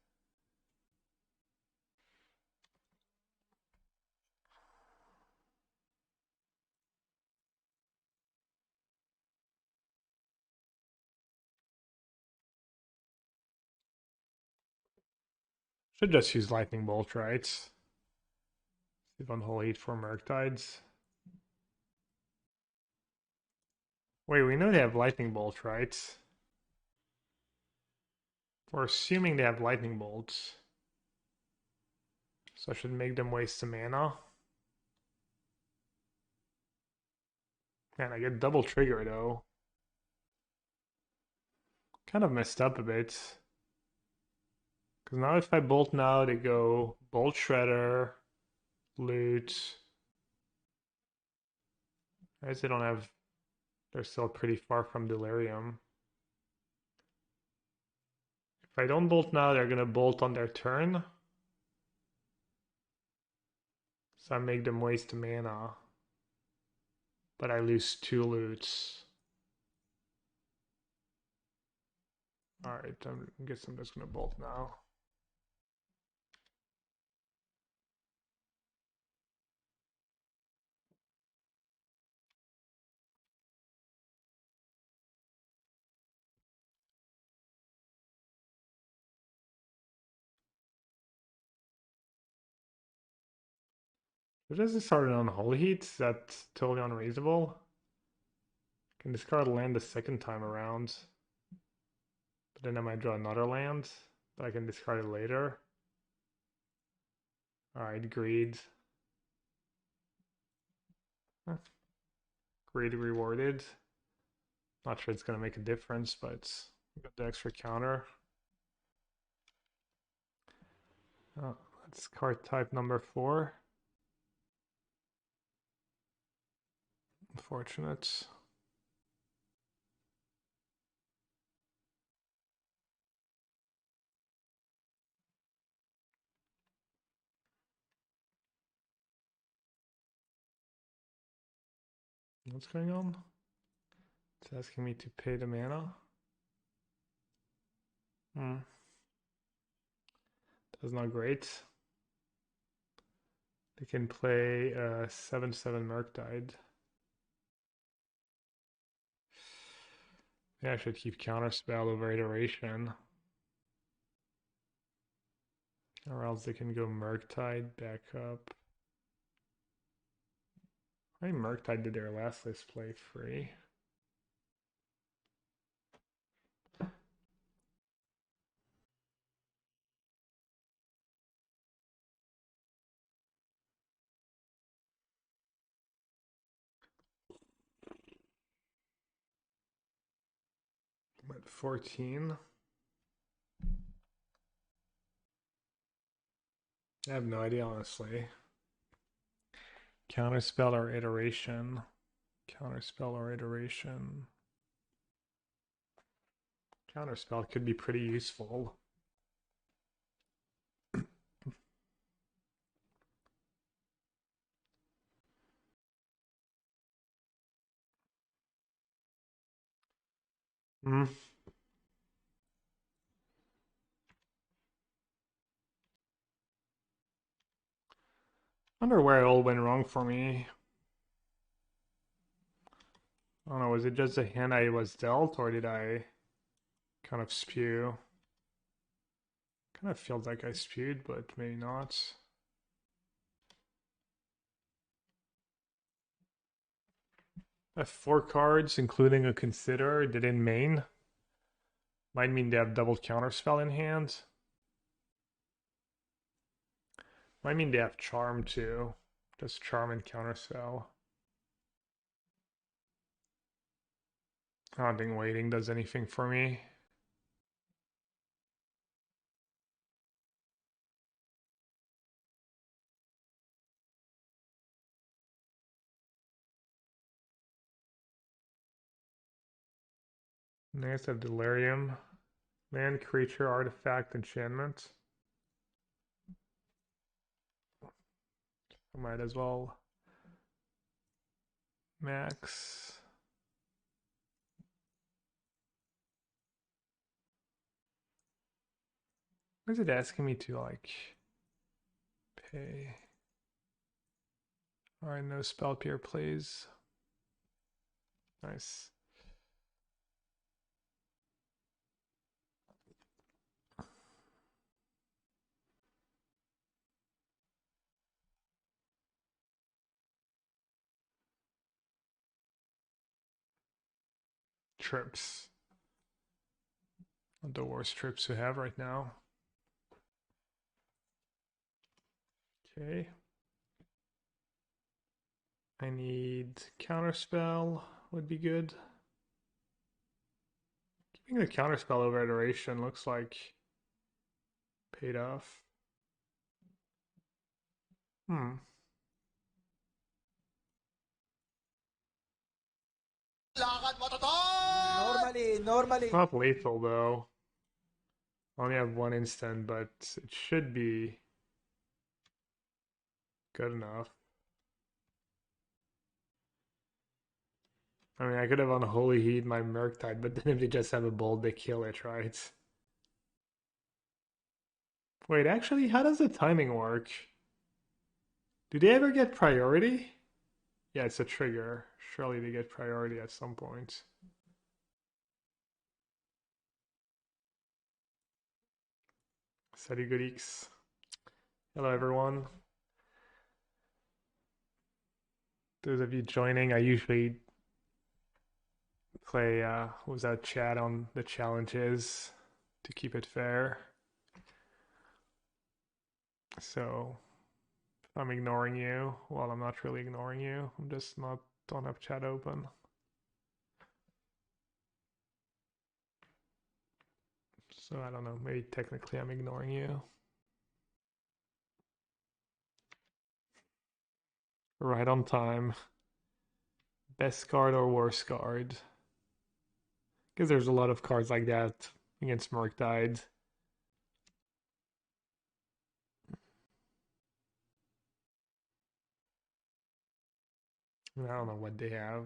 Should just use Lightning Bolt, right? If Unholy for Murktides. Wait, we know they have Lightning Bolt, right? We're assuming they have Lightning Bolts. So I should make them waste some mana. Man, I get double trigger though. Kind of messed up a bit. Because now if I bolt now, they go Bolt Shredder, Loot. I guess they don't have... They're still pretty far from Delirium. If I don't bolt now, they're gonna bolt on their turn. So I make them waste mana. But I lose 2 loots. Alright, I guess I'm just gonna bolt now. It doesn't start on Holy Heat. That's totally unreasonable. Can discard land the second time around. But then I might draw another land. But I can discard it later. Alright, Greed. Huh. Greed rewarded. Not sure it's going to make a difference, but got the extra counter. Oh, that's card type number 4. Unfortunate. What's going on? It's asking me to pay the mana. That's not great. They can play 7/7 Murktide. Yeah, I should keep Counterspell over Iteration. Or else they can go Murktide back up. I think Murktide did their last list play free. I'm at 14. I have no idea, honestly. Counterspell or Iteration. Counterspell or Iteration. Counterspell could be pretty useful. Hmm. Wonder where it all went wrong for me. I don't know, was it just a hand I was dealt, or did I kind of spew? Kind of feels like I spewed, but maybe not. I have 4 cards, including a Consider, that in main might mean they have double Counterspell in hand. Might mean they have Charm too. Just Charm and Counterspell. I don't think waiting does anything for me. Next, I have Delirium. Land, creature, artifact, enchantment. I might as well max. Why is it asking me to like pay? Alright, no spell peer plays. Nice. Trips. The worst trips we have right now. Okay. I need counterspell would be good. Keeping the counterspell over iteration looks like paid off. Hmm. Normally. It's not lethal though. I only have one instant, but it should be good enough. I mean, I could have Unholy Heat my Murktide, but then if they just have a bolt, they kill it, right? Wait, actually, how does the timing work? Do they ever get priority? Yeah, it's a trigger. Surely they get priority at some point. Salut Goodix. Hello everyone. Those of you joining, I usually play what was that chat on the challenges to keep it fair. So if I'm ignoring you, well, I'm not really ignoring you. I'm just not don't have chat open. So I don't know, maybe technically I'm ignoring you. Right on time. Best card or worst card? Because there's a lot of cards like that against Murktide. I don't know what they have.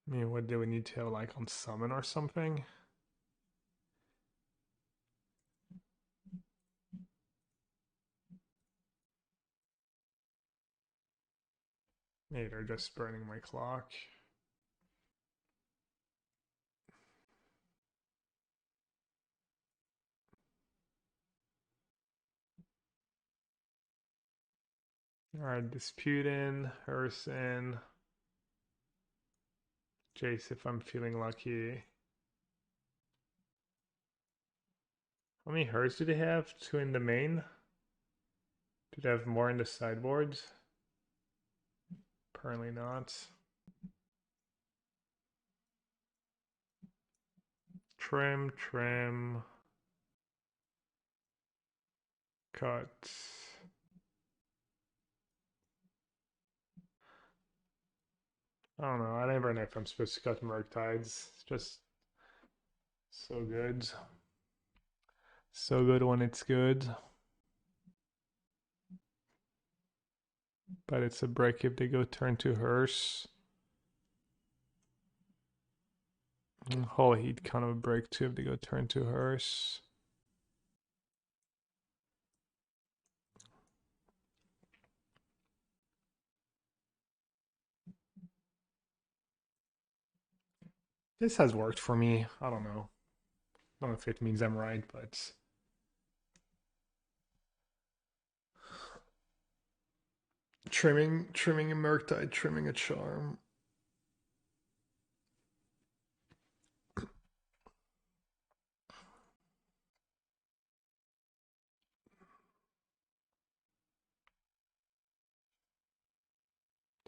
I mean, what do we need to have, like, on summon or something? Maybe they're just burning my clock. Alright, Disputin, Urson, Jace if I'm feeling lucky. How many Hers do they have? 2 in the main? Do they have more in the sideboard? Apparently not. Trim, cut. I don't know. I never know if I'm supposed to cut Murktides. It's just so good. So good when it's good. But it's a break if they go turn to Hearse. Holy Heat kind of a break too if they go turn to Hearse. This has worked for me. I don't know. I don't know if it means I'm right, but trimming a Murktide, trimming a Charm.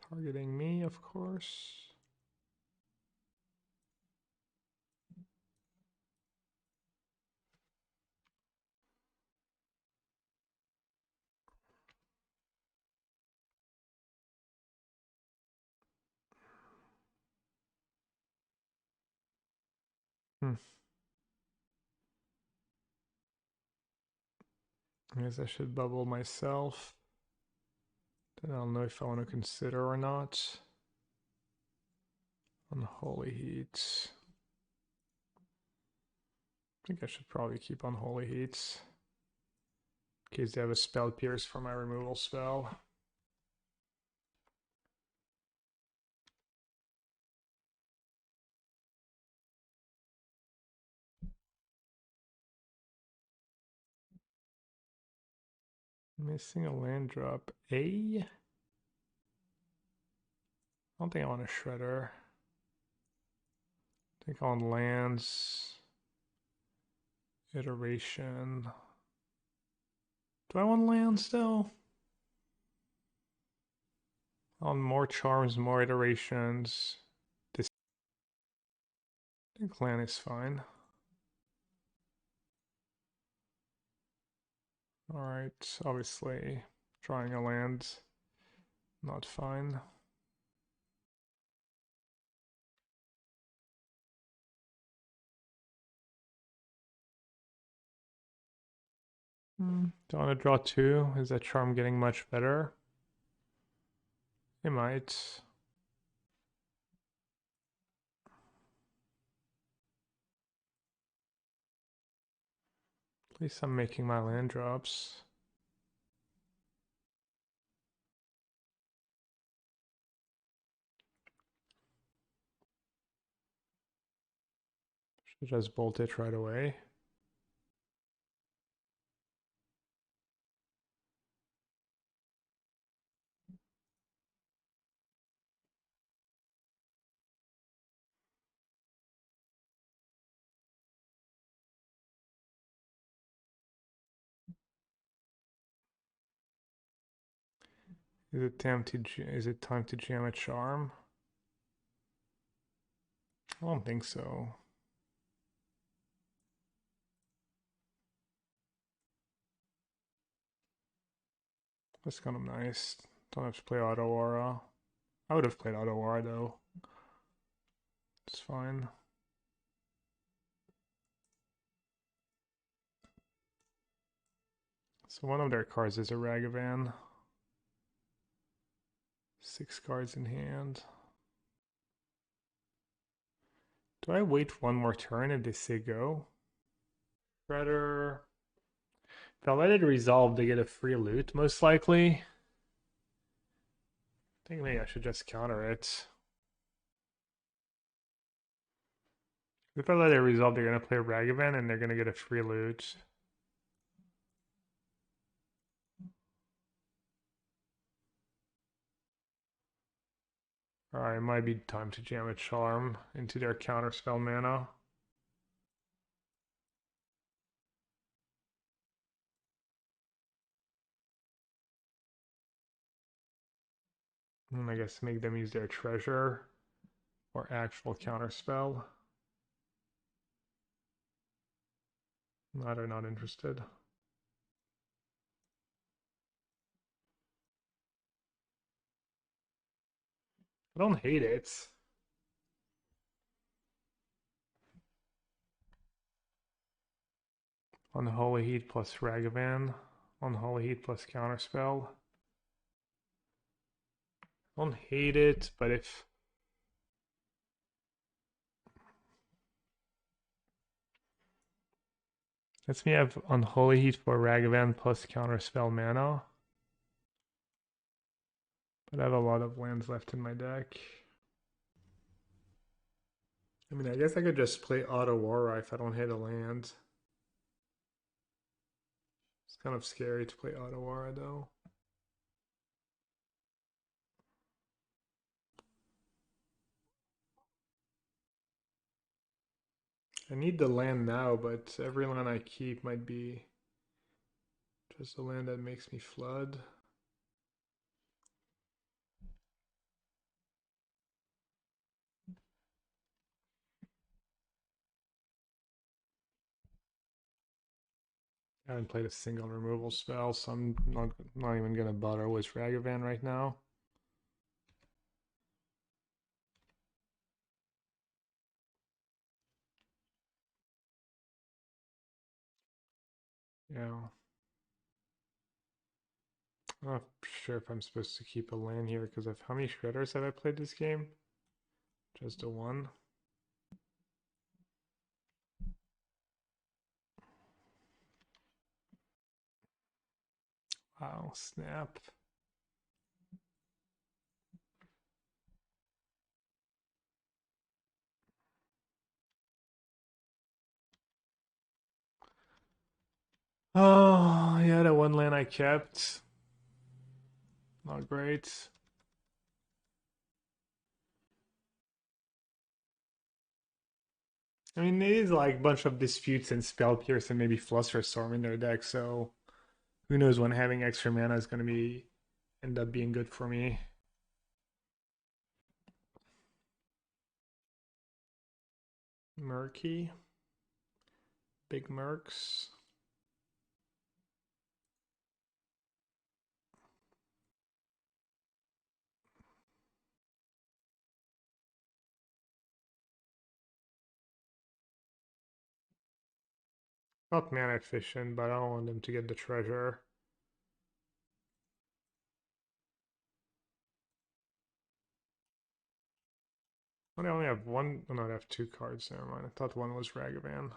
Targeting me, of course. I guess I should bubble myself. Then I'll know if I want to consider or not. Unholy Heat. I think I should probably keep Unholy Heats. In case they have a spell pierce for my removal spell. Missing a land drop. I don't think I want a Shredder. I think on lands. Iteration. Do I want land still? On more charms, more iterations. This I think land is fine. Alright, obviously drawing a land, not fine. Do I want to draw two? Is that charm getting much better? It might. At least I'm making my land drops. Should just bolt it right away. Is it time to jam a charm? I don't think so. That's kind of nice. Don't have to play Auto Aura. I would have played Auto Aura though. It's fine. So one of their cards is a Ragavan. 6 cards in hand. Do I wait one more turn if they say go? Shredder. If I let it resolve, they get a free loot, most likely. I think maybe I should just counter it. If I let it resolve, they're going to play Ragavan and they're going to get a free loot. Alright, it might be time to jam a charm into their counterspell mana. And I guess make them use their treasure or actual counterspell. No, they're not interested. I don't hate it. Unholy Heat plus Ragavan. Unholy Heat plus Counterspell. I don't hate it, but if... Lets me have Unholy Heat for Ragavan plus Counterspell mana. But I have a lot of lands left in my deck. I mean, I guess I could just play Auto Aura if I don't hit a land. It's kind of scary to play Auto Aura though. I need the land now, but every land I keep might be just a land that makes me flood. I haven't played a single removal spell, so I'm not even gonna bother with Ragavan right now. Yeah. I'm not sure if I'm supposed to keep a land here because of how many shredders have I played this game? Just a one. Wow, snap. Oh, yeah, that one land I kept. Not great. I mean, it is like a bunch of disputes and spell pierce and maybe Flusterstorm in their deck, so who knows when having extra mana is going to be end up being good for me. Murky. Big Mercs. Not mana efficient, but I don't want them to get the treasure. Oh, they only have one. Oh, no, they have two cards. Never mind. I thought one was Ragavan.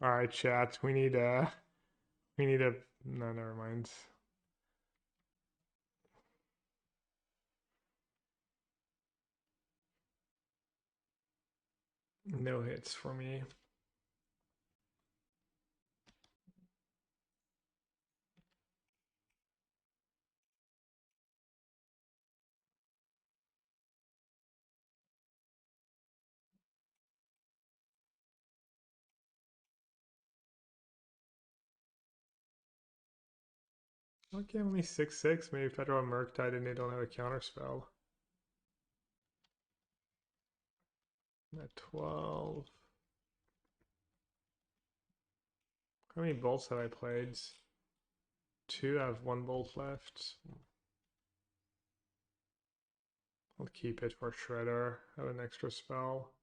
All right, chat. We need a. No, never mind. No hits for me. Okay, only 6/6. Maybe if I draw a Murktide and they don't have a counterspell. At 12. How many bolts have I played? Two. I have one bolt left. I'll keep it for Shredder. Have an extra spell.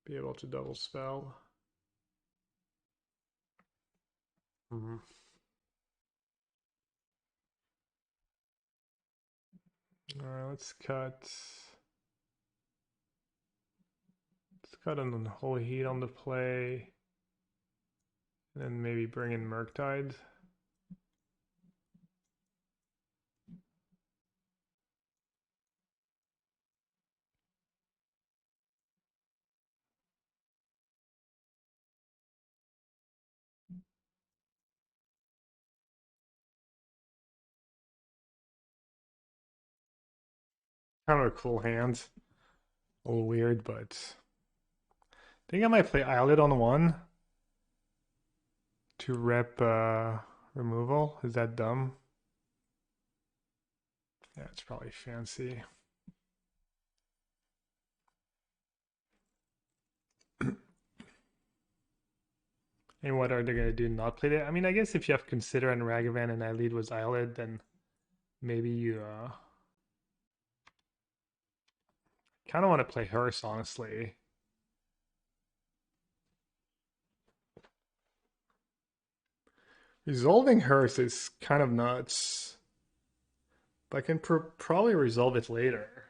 Be able to double spell. Mm-hmm. Alright, let's cut. Let's cut on the whole heat on the play. And then maybe bring in Murktide. Kind of a cool hand. A little weird, but I think I might play Eyelid on one to rep removal. Is that dumb? Yeah, it's probably fancy. And what are they going to do? Not play that? I mean, I guess if you have Consider and Ragavan and Eyelid was Eyelid, then maybe you kind of want to play Hearse, honestly. Resolving Hearse is kind of nuts. But I can probably resolve it later.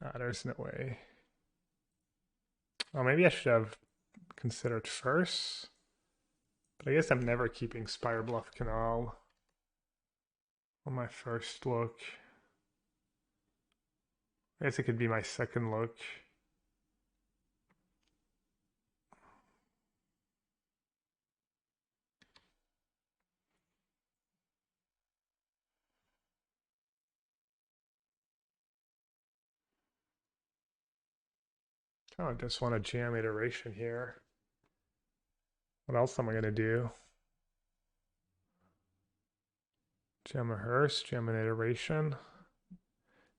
Ah, there's no way. Oh, maybe I should have considered first. But I guess I'm never keeping Spire Bluff Canal on my first look. I guess it could be my second look. Oh, I just want to jam iteration here. What else am I going to do? Jam a hearse, jam an iteration.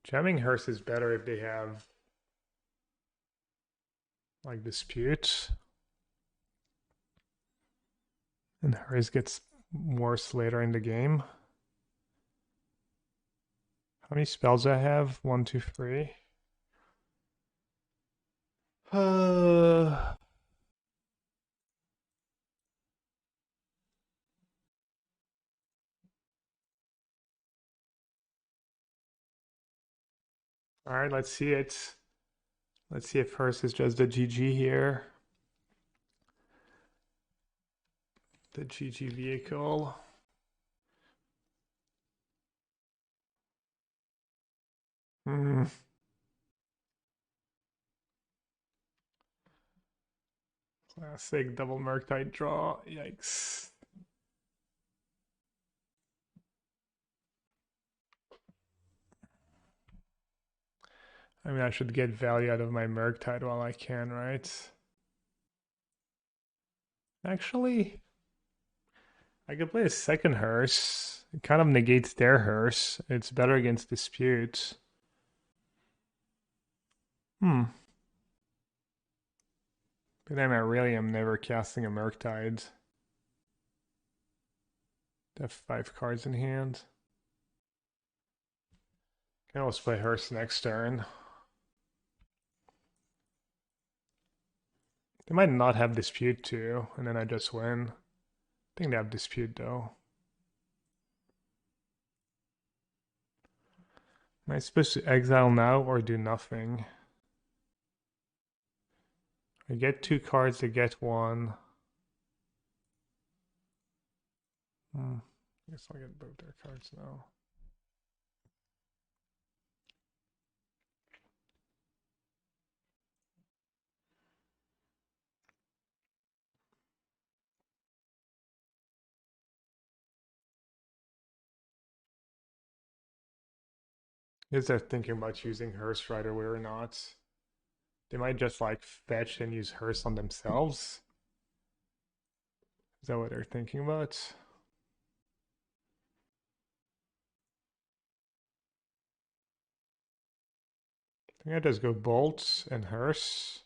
Jamming hearse is better if they have like disputes. And hearse gets worse later in the game. How many spells do I have? 1, 2, 3. Uh, all right, let's see it. Let's see if hers is just the GG here. The GG vehicle. Hmm. Classic double Murktide draw. Yikes. I mean, I should get value out of my Murktide while I can, right? Actually, I could play a second hearse. It kind of negates their hearse. It's better against disputes. Hmm. But then I really am never casting a Murktide. They have 5 cards in hand. Can always play hearse next turn. They might not have dispute too, and then I just win. I think they have dispute though. Am I supposed to exile now or do nothing? I get 2 cards, I get 1. I guess I'll get both their cards now. Is they're thinking about using hearse right away or not? They might just like fetch and use hearse on themselves. Is that what they're thinking about? I think I just go bolt and hearse.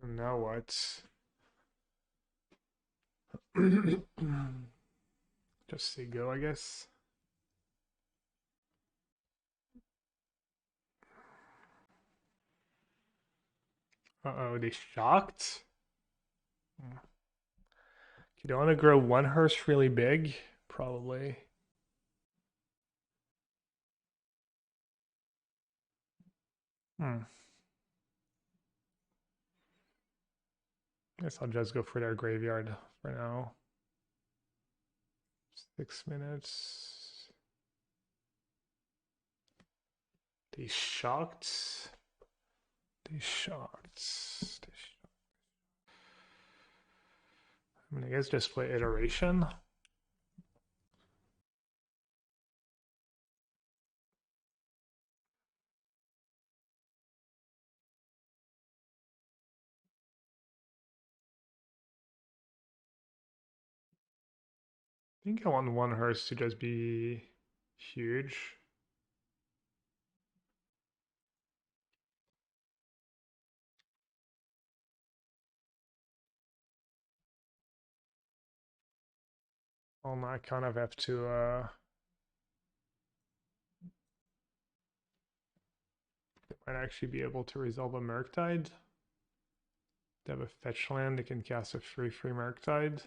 And now what? Just say go, I guess. Uh-oh, they shocked? Okay, do I want to grow one hearse really big? Probably. Hmm. Guess I'll just go for their graveyard for now. 6 minutes. They shocked. They shocked. I mean, I guess just play iteration. I think I want one hearse to just be huge. Oh no, I kind of have to they might actually be able to resolve a Murktide. They have a fetch land, they can cast a free Murktide.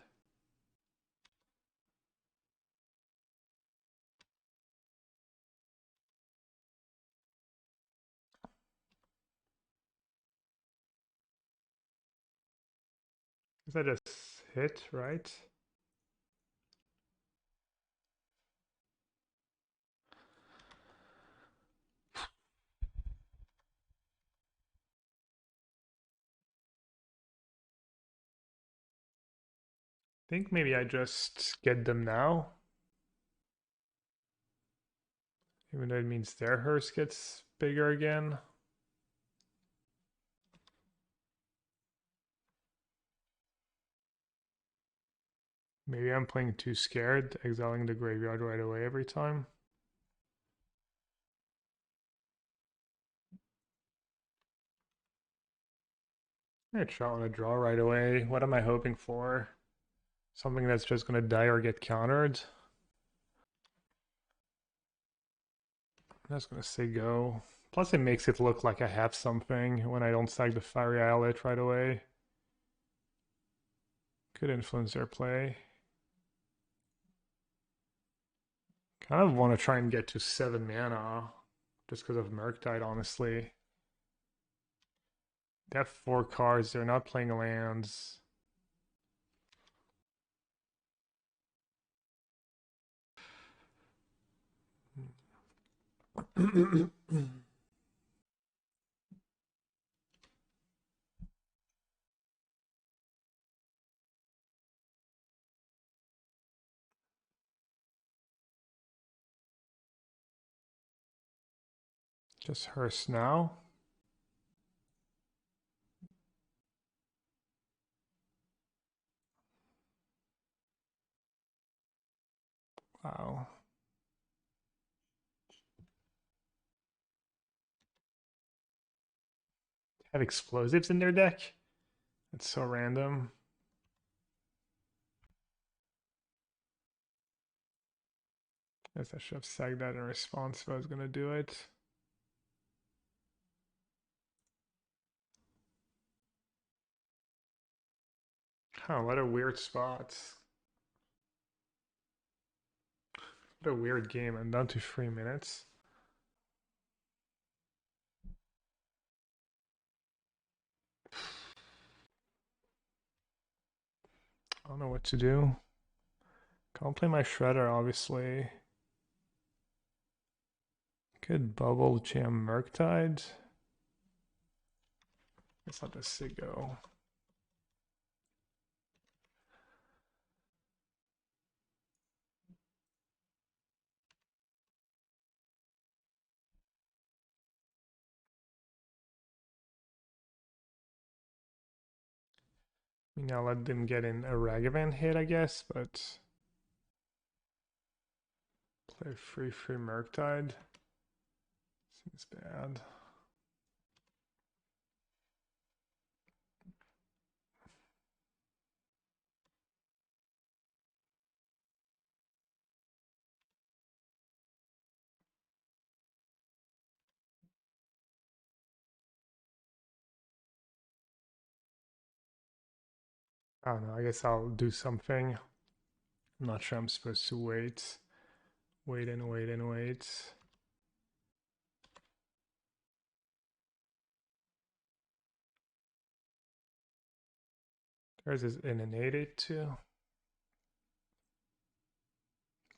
Is that just hit, right? I think maybe I just get them now. Even though it means their hearse gets bigger again. Maybe I'm playing too scared, exiling the graveyard right away every time. I try on a draw right away. What am I hoping for? Something that's just gonna die or get countered? I'm just gonna say go. Plus it makes it look like I have something when I don't sack the Fiery Islet right away. Could influence their play. Kind of want to try and get to 7 mana just because of Murktide, honestly. They have 4 cards, they're not playing lands. Just Hearse now. Wow. Have explosives in their deck? That's so random. Guess I should have sagged that in response if I was gonna do it. Huh, what a weird spot. What a weird game. I'm down to 3 minutes. I don't know what to do. Can't play my Shredder, obviously. Could bubble jam Murktide. Guess I'll just say go. I mean, I'll let them get in a Ragavan hit, I guess, but play free Murktide. Seems bad. I don't know, I guess I'll do something. I'm not sure I'm supposed to wait. Wait and wait and wait. There's an innate too.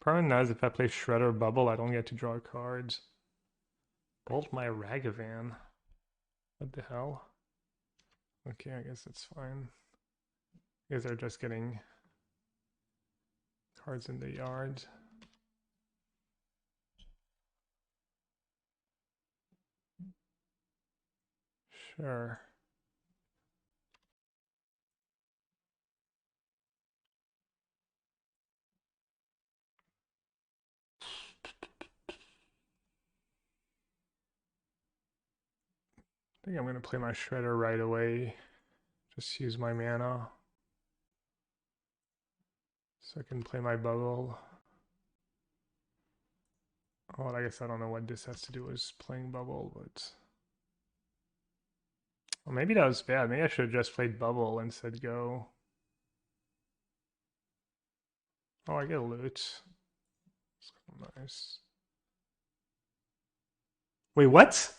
Problem now is if I play Shredder Bubble, I don't get to draw cards. Bolt my Ragavan. What the hell? Okay, I guess it's fine. I guess they're just getting cards in the yard. Sure. I think I'm going to play my Shredder right away. Just use my mana. So I can play my bubble. Oh, I guess I don't know what this has to do with playing bubble, but... Well, maybe that was bad. Maybe I should have just played bubble and said go. Oh, I get a loot. Nice. Wait, what?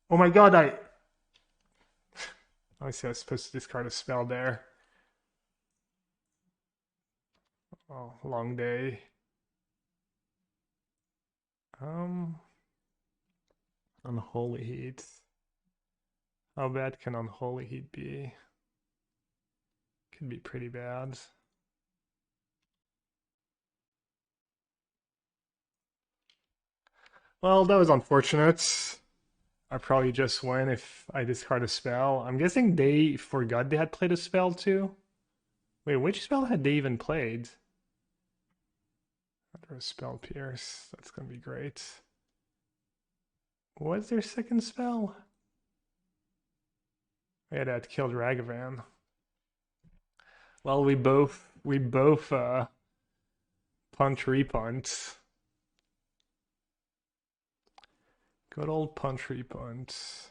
Oh my god, I see I was supposed to discard a spell there. Oh, long day. Unholy Heat. How bad can Unholy Heat be? Could be pretty bad. Well, that was unfortunate. I probably just win if I discard a spell. I'm guessing they forgot they had played a spell too. Wait, which spell had they even played? Under a spell pierce. That's gonna be great. What's their second spell? Yeah, that killed Ragavan. Well, we both punch repunt. Good old punch repunt.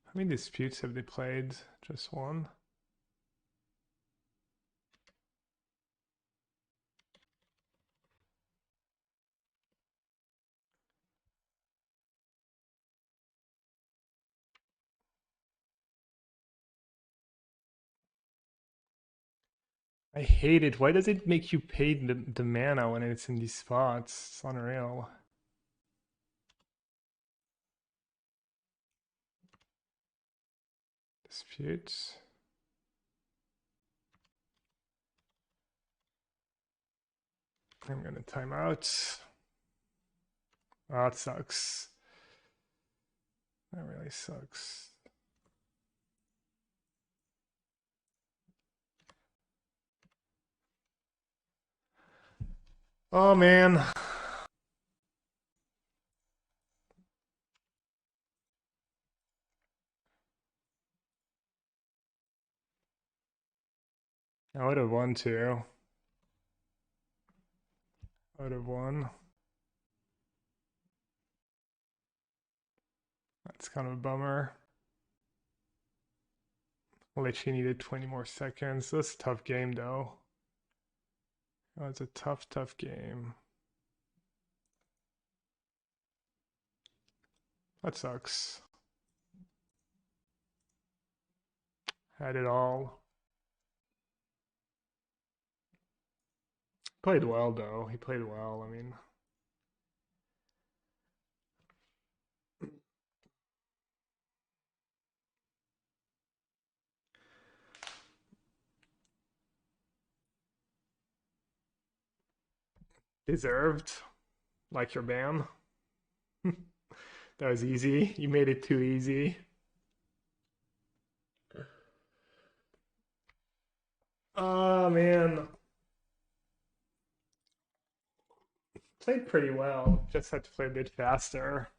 How many disputes have they played? Just one? I hate it. Why does it make you pay the mana when it's in these spots? It's unreal. Disputes. I'm gonna time out. Oh, it sucks. That really sucks. Oh man. I would have won too. I would have won. That's kind of a bummer. Literally needed 20 more seconds. That's a tough game though. Oh, it's a tough game. That sucks. Had it all. Played well though. He played well. I mean, deserved. Like your ban. That was easy. You made it too easy. Oh man. Played pretty well. Just had to play a bit faster.